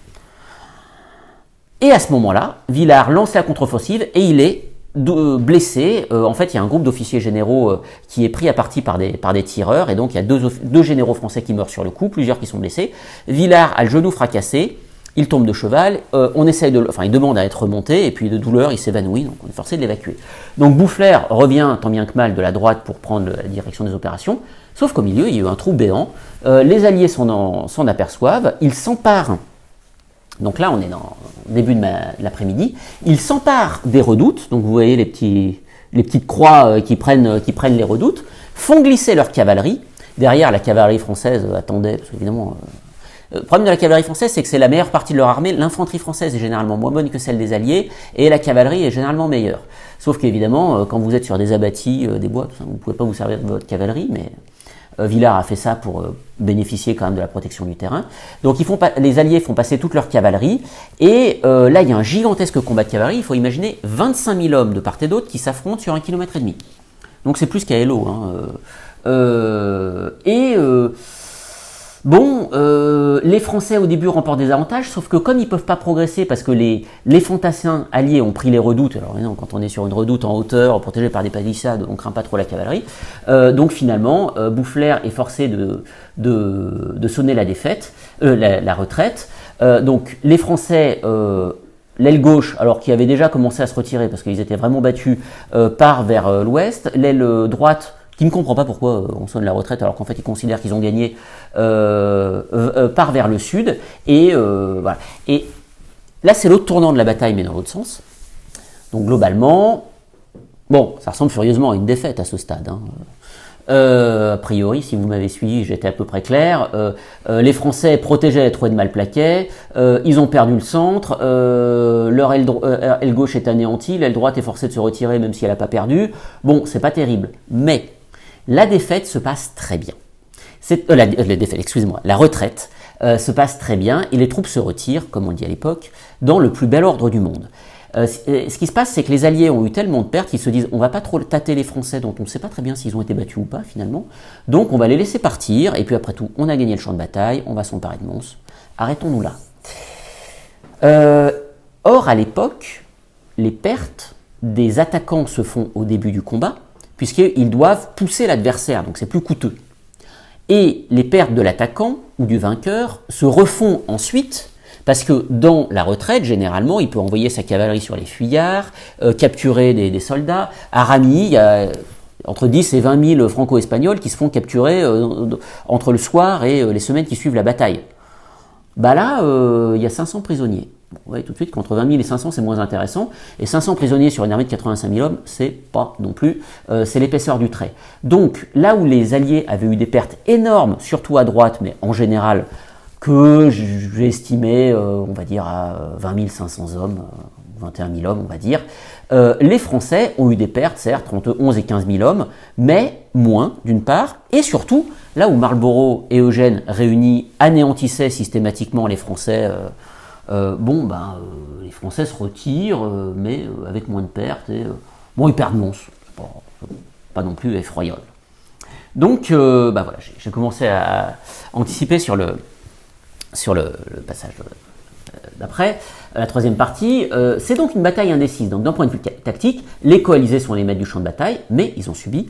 A: Et à ce moment-là, Villars lance la contre-offensive et il est blessé. En fait, il y a un groupe d'officiers généraux qui est pris à partie par des tireurs, et donc il y a deux généraux français qui meurent sur le coup, plusieurs qui sont blessés. Villars a le genou fracassé, il tombe de cheval, il demande à être remonté, et puis de douleur, il s'évanouit, donc on est forcé de l'évacuer. Donc Boufflers revient tant bien que mal de la droite pour prendre la direction des opérations, sauf qu'au milieu, il y a eu un trou béant. Les Alliés s'en aperçoivent, ils s'emparent. Donc là, on est dans le début de l'après-midi. Ils s'emparent des redoutes, donc vous voyez les petites croix qui prennent les redoutes, font glisser leur cavalerie. Derrière, la cavalerie française attendait, parce qu'évidemment, Le problème de la cavalerie française, c'est que c'est la meilleure partie de leur armée. L'infanterie française est généralement moins bonne que celle des Alliés, et la cavalerie est généralement meilleure. Sauf qu'évidemment, quand vous êtes sur des abattis, des bois, tout ça, vous ne pouvez pas vous servir de votre cavalerie, mais Villars a fait ça pour bénéficier quand même de la protection du terrain. Donc les Alliés font passer toute leur cavalerie, et là il y a un gigantesque combat de cavalerie. Il faut imaginer 25 000 hommes de part et d'autre qui s'affrontent sur 1,5 km. Donc c'est plus qu'à Hello. Les Français au début remportent des avantages, sauf que comme ils ne peuvent pas progresser parce que les fantassins alliés ont pris les redoutes, alors non, quand on est sur une redoute en hauteur, protégée par des palissades, on ne craint pas trop la cavalerie, donc finalement, Boufflers est forcé de sonner la défaite, la retraite, donc les Français... l'aile gauche, alors qui avait déjà commencé à se retirer parce qu'ils étaient vraiment battus, part vers l'ouest. L'aile droite, qui ne comprend pas pourquoi on sonne la retraite alors qu'en fait ils considèrent qu'ils ont gagné, part vers le sud. Et voilà. Et là c'est l'autre tournant de la bataille mais dans l'autre sens. Donc globalement, bon, ça ressemble furieusement à une défaite à ce stade. A priori, si vous m'avez suivi, j'étais à peu près clair. Les Français protégeaient les trouées de Malplaquet, ils ont perdu le centre, leur aile gauche est anéantie, l'aile droite est forcée de se retirer même si elle n'a pas perdu. Bon, c'est pas terrible, mais la défaite se passe très bien. La retraite se passe très bien et les troupes se retirent, comme on dit à l'époque, dans le plus bel ordre du monde. Ce qui se passe, c'est que les Alliés ont eu tellement de pertes qu'ils se disent on va pas trop tâter les Français dont on ne sait pas très bien s'ils ont été battus ou pas finalement, donc on va les laisser partir, et puis après tout, on a gagné le champ de bataille, on va s'emparer de Mons, arrêtons-nous là. Or, à l'époque, les pertes des attaquants se font au début du combat, puisqu'ils doivent pousser l'adversaire, donc c'est plus coûteux. Et les pertes de l'attaquant ou du vainqueur se refont ensuite. Parce que dans la retraite, généralement, il peut envoyer sa cavalerie sur les fuyards, capturer des soldats. À Ramilly, il y a entre 10 et 20 000 franco-espagnols qui se font capturer entre le soir et les semaines qui suivent la bataille. Bah là, il y a 500 prisonniers. Bon, vous voyez tout de suite qu'entre 20 000 et 500, c'est moins intéressant. Et 500 prisonniers sur une armée de 85 000 hommes, c'est pas non plus, c'est l'épaisseur du trait. Donc là où les Alliés avaient eu des pertes énormes, surtout à droite, mais en général, que j'ai estimé, on va dire, à 20 500 hommes, 21 000 hommes, on va dire. Les Français ont eu des pertes, certes, entre 11 et 15 000 hommes, mais moins, d'une part, et surtout, là où Marlborough et Eugène réunis anéantissaient systématiquement les Français, les Français se retirent, mais avec moins de pertes, et ils perdent Mons, pas non plus effroyable. Donc, voilà, j'ai commencé à anticiper sur le passage d'après, la troisième partie. C'est donc une bataille indécise. Donc d'un point de vue tactique, les coalisés sont les maîtres du champ de bataille, mais ils ont subi,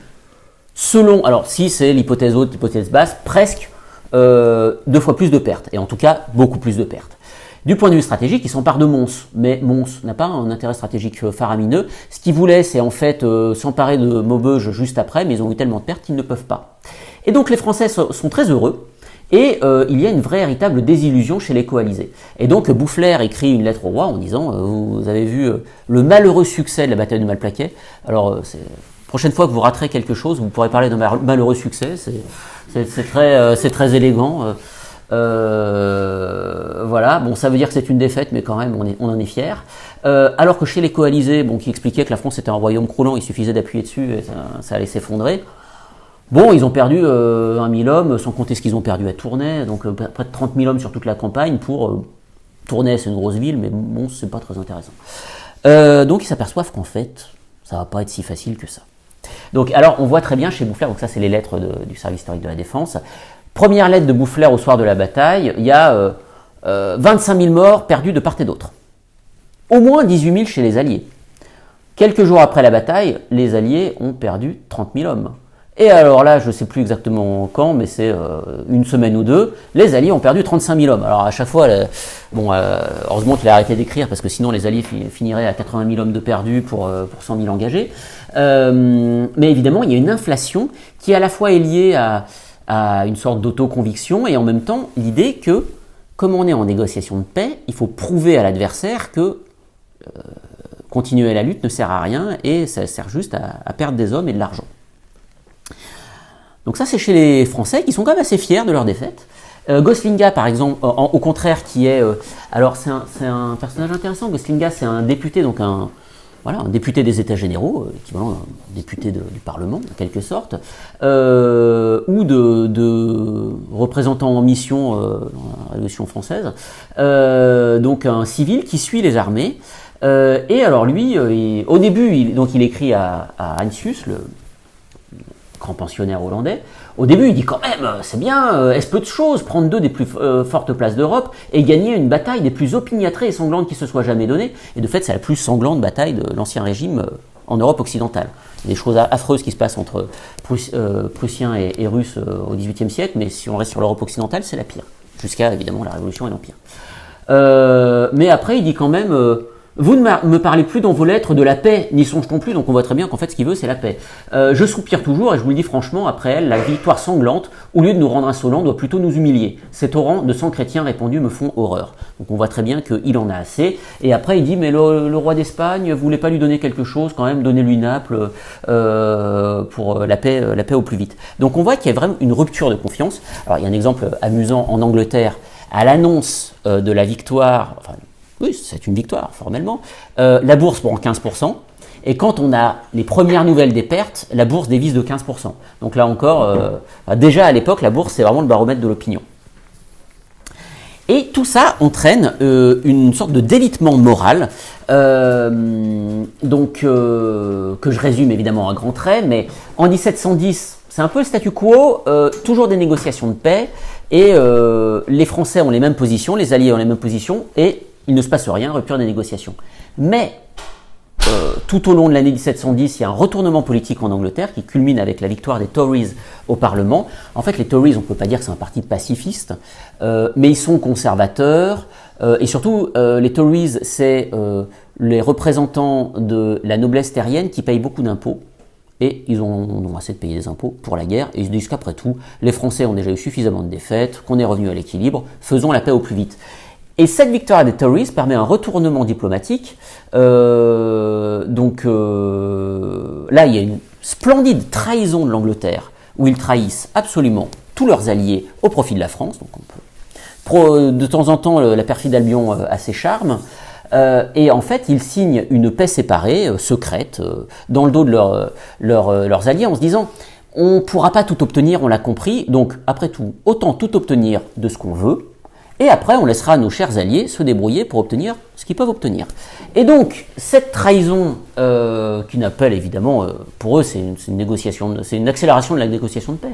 A: selon, alors si c'est l'hypothèse haute, l'hypothèse basse, presque 2 fois plus de pertes, et en tout cas beaucoup plus de pertes. Du point de vue stratégique, ils s'emparent de Mons, mais Mons n'a pas un intérêt stratégique faramineux. Ce qu'ils voulaient, c'est en fait s'emparer de Maubeuge juste après, mais ils ont eu tellement de pertes qu'ils ne peuvent pas. Et donc les Français sont très heureux, et il y a une vraie véritable désillusion chez les coalisés. Et donc Boufflers écrit une lettre au roi en disant vous avez vu le malheureux succès de la bataille de Malplaquet. Alors prochaine fois que vous raterez quelque chose, vous pourrez parler d'un malheureux succès. C'est très élégant. Voilà, bon, ça veut dire que c'est une défaite, mais quand même, on en est fiers. Alors que chez les coalisés, qui expliquaient que la France était un royaume croulant, il suffisait d'appuyer dessus et ça allait s'effondrer. Bon, ils ont perdu 1 000 hommes, sans compter ce qu'ils ont perdu à Tournai, donc près de 30 000 hommes sur toute la campagne pour... Tournai, c'est une grosse ville, mais bon, c'est pas très intéressant. Donc ils s'aperçoivent qu'en fait, ça va pas être si facile que ça. Donc, alors, on voit très bien chez Boufflers, donc ça c'est les lettres du service historique de la défense. Première lettre de Boufflers au soir de la bataille, il y a 25 000 morts perdus de part et d'autre. Au moins 18 000 chez les Alliés. Quelques jours après la bataille, les Alliés ont perdu 30 000 hommes. Et alors là, je ne sais plus exactement quand, mais c'est une semaine ou deux, les Alliés ont perdu 35 000 hommes. Alors à chaque fois, heureusement qu'il a arrêté d'écrire, parce que sinon les Alliés finiraient à 80 000 hommes de perdus pour 100 000 engagés. Mais évidemment, il y a une inflation qui à la fois est liée à une sorte d'autoconviction, et en même temps l'idée que, comme on est en négociation de paix, il faut prouver à l'adversaire que continuer la lutte ne sert à rien, et ça sert juste à perdre des hommes et de l'argent. Donc ça, c'est chez les Français, qui sont quand même assez fiers de leur défaite. Goslinga, par exemple, au contraire, qui est... alors, c'est un personnage intéressant. Goslinga, c'est un député, donc un député des États généraux, équivalent d'un député du Parlement, en quelque sorte, ou de représentant en mission dans la Révolution française. Donc, un civil qui suit les armées. Et alors, lui, au début, il écrit à Heinsius, le grand pensionnaire hollandais. Au début, il dit quand même, c'est bien, est-ce peu de choses, prendre 2 des plus fortes places d'Europe et gagner une bataille des plus opiniâtrées et sanglantes qui se soit jamais donnée. Et de fait, c'est la plus sanglante bataille de l'Ancien Régime en Europe occidentale. Il y a des choses affreuses qui se passent entre Prussiens et Russes au XVIIIe siècle, mais si on reste sur l'Europe occidentale, c'est la pire. Jusqu'à, évidemment, la Révolution et l'Empire. Mais après, il dit quand même... vous ne me parlez plus dans vos lettres de la paix, n'y songe-t-on plus, donc on voit très bien qu'en fait ce qu'il veut c'est la paix. Je soupire toujours, et je vous le dis franchement, après elle, la victoire sanglante, au lieu de nous rendre insolents, doit plutôt nous humilier. Ces torrents de sang chrétien répandus me font horreur. Donc on voit très bien qu'il en a assez, et après il dit, mais le roi d'Espagne, vous voulez pas lui donner quelque chose, quand même, donnez-lui Naples pour la paix au plus vite. Donc on voit qu'il y a vraiment une rupture de confiance. Alors il y a un exemple amusant en Angleterre, à l'annonce de la victoire, enfin, oui, c'est une victoire, formellement. La bourse prend 15%. Et quand on a les premières nouvelles des pertes, la bourse dévisse de 15%. Donc là encore, déjà à l'époque, la bourse, c'est vraiment le baromètre de l'opinion. Et tout ça entraîne une sorte de délitement moral, donc que je résume évidemment à grands traits, mais en 1710, c'est un peu le statu quo, toujours des négociations de paix, et les Français ont les mêmes positions, les Alliés ont les mêmes positions, et il ne se passe rien, rupture des négociations. Mais tout au long de l'année 1710, il y a un retournement politique en Angleterre qui culmine avec la victoire des Tories au Parlement. En fait, les Tories, on ne peut pas dire que c'est un parti pacifiste, mais ils sont conservateurs. Et surtout, les Tories, c'est les représentants de la noblesse terrienne qui payent beaucoup d'impôts. Et ils ont assez de payer des impôts pour la guerre. Et ils se disent qu'après tout, les Français ont déjà eu suffisamment de défaites, qu'on est revenu à l'équilibre, faisons la paix au plus vite. Et cette victoire des Tories permet un retournement diplomatique. Là, il y a une splendide trahison de l'Angleterre, où ils trahissent absolument tous leurs alliés au profit de la France. Donc de temps en temps, la perfide Albion a ses charmes. Et en fait, ils signent une paix séparée, secrète, dans le dos de leurs alliés, en se disant « on ne pourra pas tout obtenir, on l'a compris, donc après tout, autant tout obtenir de ce qu'on veut, et après on laissera nos chers alliés se débrouiller pour obtenir ce qu'ils peuvent obtenir ». Et donc, cette trahison, qui n'appelle évidemment, pour eux c'est une négociation, c'est une accélération de la négociation de paix,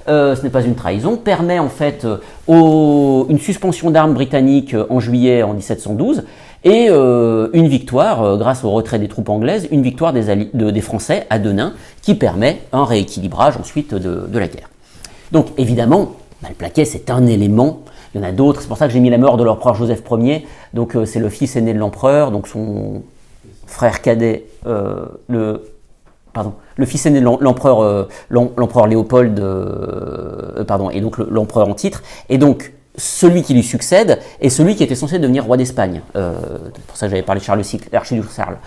A: ce n'est pas une trahison, permet en fait une suspension d'armes britanniques en juillet en 1712, et une victoire, grâce au retrait des troupes anglaises, une victoire des Français à Denain, qui permet un rééquilibrage ensuite de la guerre. Donc évidemment, Malplaquet c'est un élément, il y en a d'autres, c'est pour ça que j'ai mis la mort de l'empereur Joseph Ier, donc c'est le fils aîné de l'empereur, donc son frère cadet, le fils aîné de l'empereur Léopold, et donc l'empereur en titre, et donc celui qui lui succède est celui qui était censé devenir roi d'Espagne. C'est pour ça que j'avais parlé de Charles VI, l'archiduc Charles.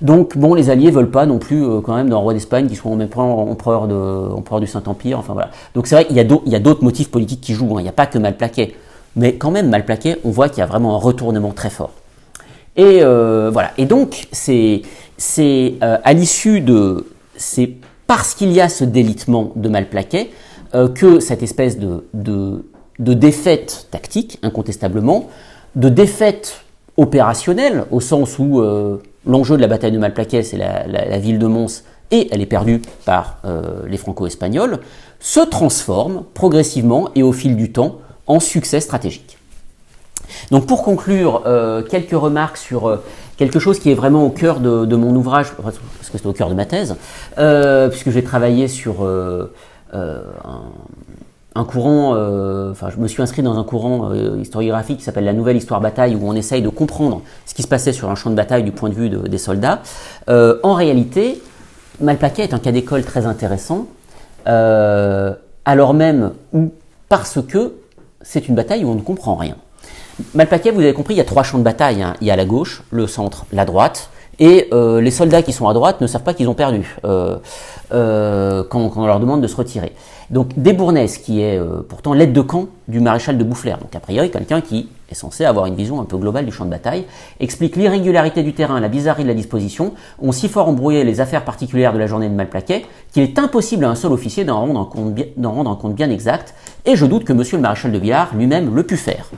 A: Donc bon, les Alliés veulent pas non plus quand même d'un roi d'Espagne qui soit en même temps empereur du Saint-Empire. Enfin voilà. Donc c'est vrai qu'il y a d'autres motifs politiques qui jouent. Il n'y a pas que Malplaquet, mais quand même Malplaquet, on voit qu'il y a vraiment un retournement très fort. Et voilà. Et donc c'est à l'issue c'est parce qu'il y a ce délitement de Malplaquet que cette espèce de défaite tactique, incontestablement, de défaite opérationnelle, au sens où l'enjeu de la bataille de Malplaquet, c'est la ville de Mons, et elle est perdue par les Franco-Espagnols, se transforme progressivement et au fil du temps en succès stratégique. Donc pour conclure, quelques remarques sur quelque chose qui est vraiment au cœur de mon ouvrage, parce que c'est au cœur de ma thèse, puisque j'ai travaillé sur un courant, je me suis inscrit dans un courant historiographique qui s'appelle la Nouvelle Histoire Bataille, où on essaye de comprendre ce qui se passait sur un champ de bataille du point de vue des soldats. En réalité, Malplaquet est un cas d'école très intéressant, alors même parce que c'est une bataille où on ne comprend rien. Malplaquet, vous avez compris, il y a 3 champs de bataille. Il y a la gauche, le centre, la droite, Et les soldats qui sont à droite ne savent pas qu'ils ont perdu quand on leur demande de se retirer. Donc Desbournez, qui est pourtant l'aide de camp du maréchal de Boufflers, donc a priori quelqu'un qui est censé avoir une vision un peu globale du champ de bataille, explique l'irrégularité du terrain, la bizarrerie de la disposition, ont si fort embrouillé les affaires particulières de la journée de Malplaquet qu'il est impossible à un seul officier d'en rendre un compte bien exact, et je doute que monsieur le maréchal de Villars lui-même le pût faire.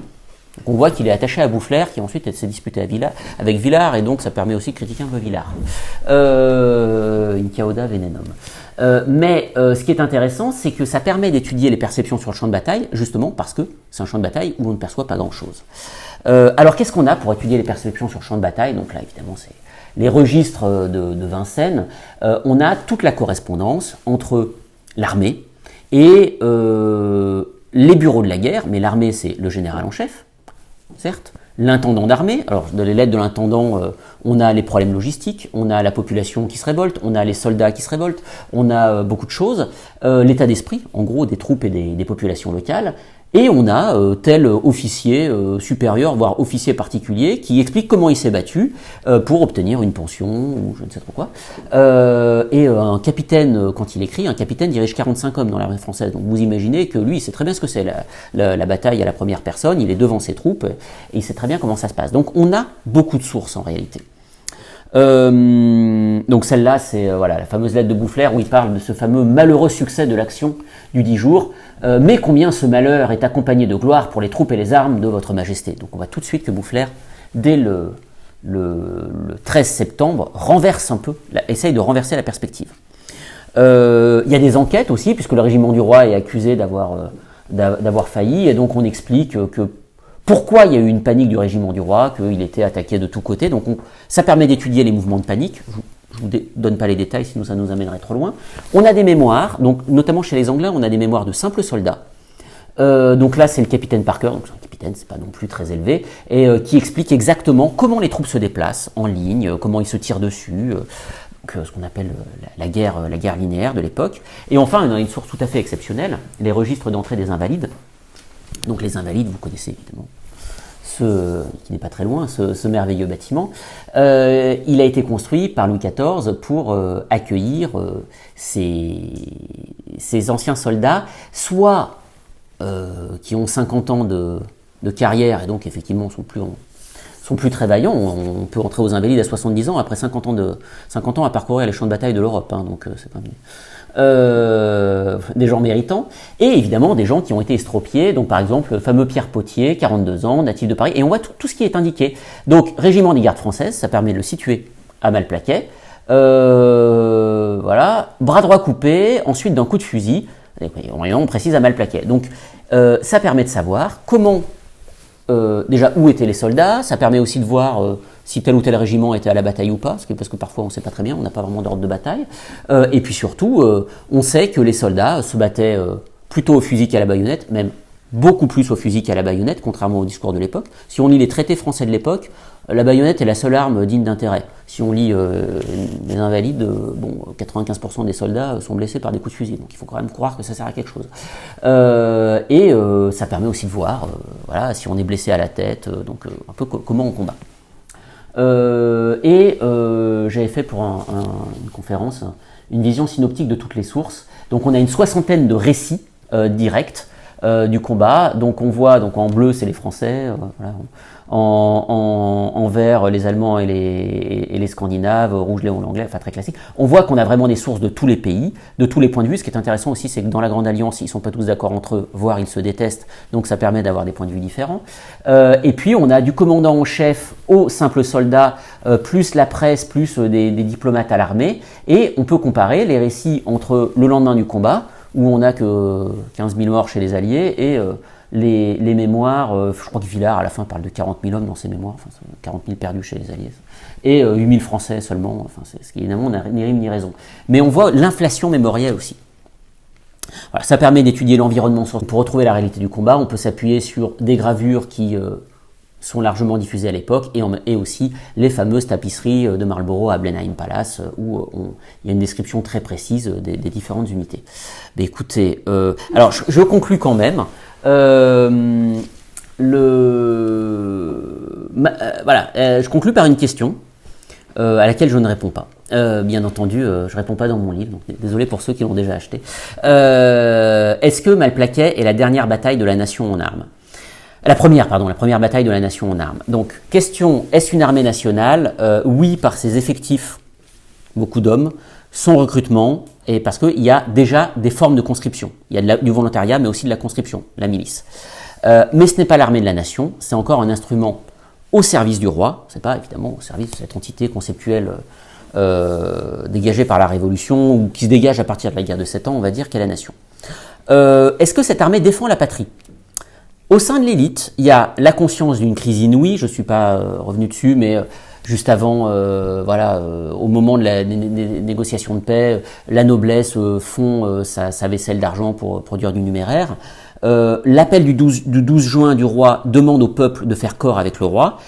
A: Donc on voit qu'il est attaché à Boufflers, qui ensuite s'est disputé avec Villars, et donc ça permet aussi de critiquer un peu Villars. In cauda venenum. Mais ce qui est intéressant, c'est que ça permet d'étudier les perceptions sur le champ de bataille, justement parce que c'est un champ de bataille où on ne perçoit pas grand-chose. Alors qu'est-ce qu'on a pour étudier les perceptions sur le champ de bataille? Donc là, évidemment, c'est les registres de Vincennes. On a toute la correspondance entre l'armée et les bureaux de la guerre, mais l'armée, c'est le général en chef, certes, l'intendant d'armée. Alors, dans les lettres de l'intendant, on a les problèmes logistiques, on a la population qui se révolte, on a les soldats qui se révoltent, on a beaucoup de choses, l'état d'esprit, en gros, des troupes et des populations locales, et on a tel officier supérieur, voire officier particulier, qui explique comment il s'est battu pour obtenir une pension, ou je ne sais trop quoi. Et un capitaine, quand il écrit, un capitaine dirige 45 hommes dans l'armée française. Donc vous imaginez que lui, il sait très bien ce que c'est la bataille à la première personne, il est devant ses troupes, et il sait très bien comment ça se passe. Donc on a beaucoup de sources en réalité. Donc celle-là, c'est la fameuse lettre de Boufflers où il parle de ce fameux malheureux succès de l'action du 10 jours. Mais combien ce malheur est accompagné de gloire pour les troupes et les armes de votre majesté. Donc on voit tout de suite que Boufflers, dès le 13 septembre, essaye de renverser la perspective. Il y a des enquêtes aussi, puisque le régiment du roi est accusé d'avoir failli, et donc on explique que pourquoi il y a eu une panique du régiment du roi, qu'il était attaqué de tous côtés. Donc ça permet d'étudier les mouvements de panique. Je ne vous donne pas les détails, sinon ça nous amènerait trop loin. On a des mémoires, donc notamment chez les Anglais, on a des mémoires de simples soldats. Donc là, c'est le capitaine Parker, donc c'est un capitaine, c'est pas non plus très élevé, et qui explique exactement comment les troupes se déplacent en ligne, comment ils se tirent dessus, ce qu'on appelle la guerre linéaire de l'époque. Et enfin, on a une source tout à fait exceptionnelle, les registres d'entrée des Invalides. Donc les Invalides, vous connaissez évidemment, qui n'est pas très loin, ce merveilleux bâtiment. Il a été construit par Louis XIV pour accueillir ces anciens soldats, soit qui ont 50 ans de carrière et donc effectivement sont plus très vaillants. On peut entrer aux Invalides à 70 ans après 50 ans à parcourir les champs de bataille de l'Europe, donc c'est pas mieux. Des gens méritants, et évidemment des gens qui ont été estropiés, donc par exemple le fameux Pierre Potier, 42 ans, natif de Paris, et on voit tout ce qui est indiqué. Donc régiment des gardes françaises, ça permet de le situer à Malplaquet, bras droit coupé, ensuite d'un coup de fusil, on précise à Malplaquet. Donc ça permet de savoir comment, déjà où étaient les soldats, ça permet aussi de voir si tel ou tel régiment était à la bataille ou pas, parce que parfois on ne sait pas très bien, on n'a pas vraiment d'ordre de bataille. Et puis surtout, on sait que les soldats se battaient plutôt au fusil qu'à la baïonnette, même beaucoup plus au fusil qu'à la baïonnette, contrairement au discours de l'époque. Si on lit les traités français de l'époque, la baïonnette est la seule arme digne d'intérêt. Si on lit les Invalides, 95% des soldats sont blessés par des coups de fusil, donc il faut quand même croire que ça sert à quelque chose. Ça permet aussi de voir si on est blessé à la tête, donc un peu comment on combat. J'avais fait pour une conférence une vision synoptique de toutes les sources. Donc on a une 60aine de récits directs du combat. Donc on voit, en bleu c'est les Français, en vert les Allemands et les Scandinaves, rouge les Anglais, enfin très classique. On voit qu'on a vraiment des sources de tous les pays, de tous les points de vue. Ce qui est intéressant aussi, c'est que dans la Grande Alliance, ils ne sont pas tous d'accord entre eux, voire ils se détestent, donc ça permet d'avoir des points de vue différents. Et puis on a du commandant en chef aux simples soldats, plus la presse, plus des diplomates à l'armée, et on peut comparer les récits entre le lendemain du combat, où on n'a que 15 000 morts chez les Alliés, et les mémoires, je crois que Villars à la fin parle de 40 000 hommes dans ses mémoires, 40 000 perdus chez les Alliés, et 8 000 Français seulement, ce qui évidemment n'a ni rime ni raison. Mais on voit l'inflation mémorielle aussi. Voilà, ça permet d'étudier l'environnement. Pour retrouver la réalité du combat, on peut s'appuyer sur des gravures qui sont largement diffusées à l'époque, et aussi les fameuses tapisseries de Marlborough à Blenheim Palace, où il y a une description très précise des différentes unités. Mais écoutez, alors je conclus quand même. Je conclus par une question. à laquelle je ne réponds pas. Bien entendu, je ne réponds pas dans mon livre, donc désolé pour ceux qui l'ont déjà acheté. Est-ce que Malplaquet est la dernière bataille de la nation en armes ? La première bataille de la nation en armes. Donc, question, est-ce une armée nationale ? Oui, par ses effectifs, beaucoup d'hommes, son recrutement, et parce qu'il y a déjà des formes de conscription. Il y a du volontariat, mais aussi de la conscription, la milice. Mais ce n'est pas l'armée de la nation, c'est encore un instrument au service du roi, c'est pas évidemment au service de cette entité conceptuelle dégagée par la Révolution, ou qui se dégage à partir de la guerre de 7 ans, on va dire, qu'est la nation. Est-ce que cette armée défend la patrie ? Au sein de l'élite, il y a la conscience d'une crise inouïe, je ne suis pas revenu dessus, mais juste avant, au moment de la négociation de paix, la noblesse fond sa vaisselle d'argent pour produire du numéraire. L'appel du 12 juin du roi demande au peuple de faire corps avec le roi.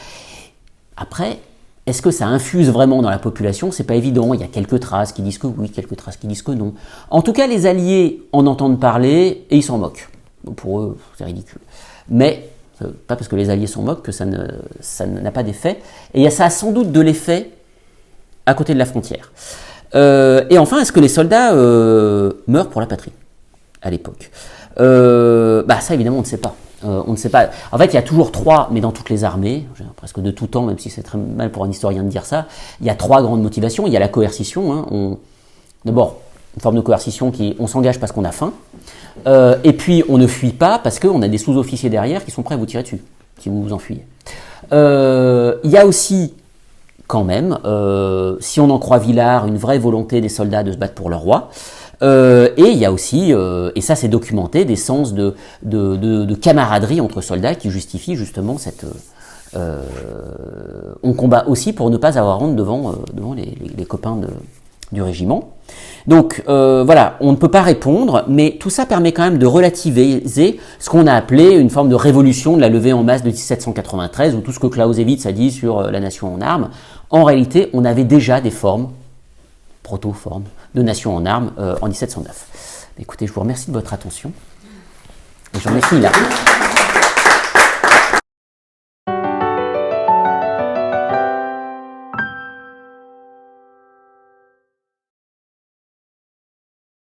A: Après, est-ce que ça infuse vraiment dans la population ? C'est pas évident, il y a quelques traces qui disent que oui, quelques traces qui disent que non. En tout cas, les alliés en entendent parler et ils s'en moquent. Pour eux, c'est ridicule. Mais, pas parce que les alliés s'en moquent que ça n'a pas d'effet. Et ça a sans doute de l'effet à côté de la frontière. Et enfin, est-ce que les soldats meurent pour la patrie à l'époque ? Ça évidemment on ne sait pas. On ne sait pas. En fait, il y a toujours trois, mais dans toutes les armées, presque de tout temps, même si c'est très mal pour un historien de dire ça, il y a trois grandes motivations. Il y a la coercition. D'abord, une forme de coercition on s'engage parce qu'on a faim. Et puis, on ne fuit pas parce qu'on a des sous-officiers derrière qui sont prêts à vous tirer dessus, si vous vous enfuyez. Il y a aussi, quand même, si on en croit Villard, une vraie volonté des soldats de se battre pour leur roi. Et il y a aussi, et ça c'est documenté, des sens de camaraderie entre soldats qui justifient justement cette... on combat aussi pour ne pas avoir honte devant les copains du régiment. Donc voilà, on ne peut pas répondre, mais tout ça permet quand même de relativiser ce qu'on a appelé une forme de révolution de la levée en masse de 1793, ou tout ce que Clausewitz a dit sur la nation en armes. En réalité, on avait déjà des formes, proto-formes, de nation en armes en 1709. Écoutez, je vous remercie de votre attention. Et j'en ai fini là.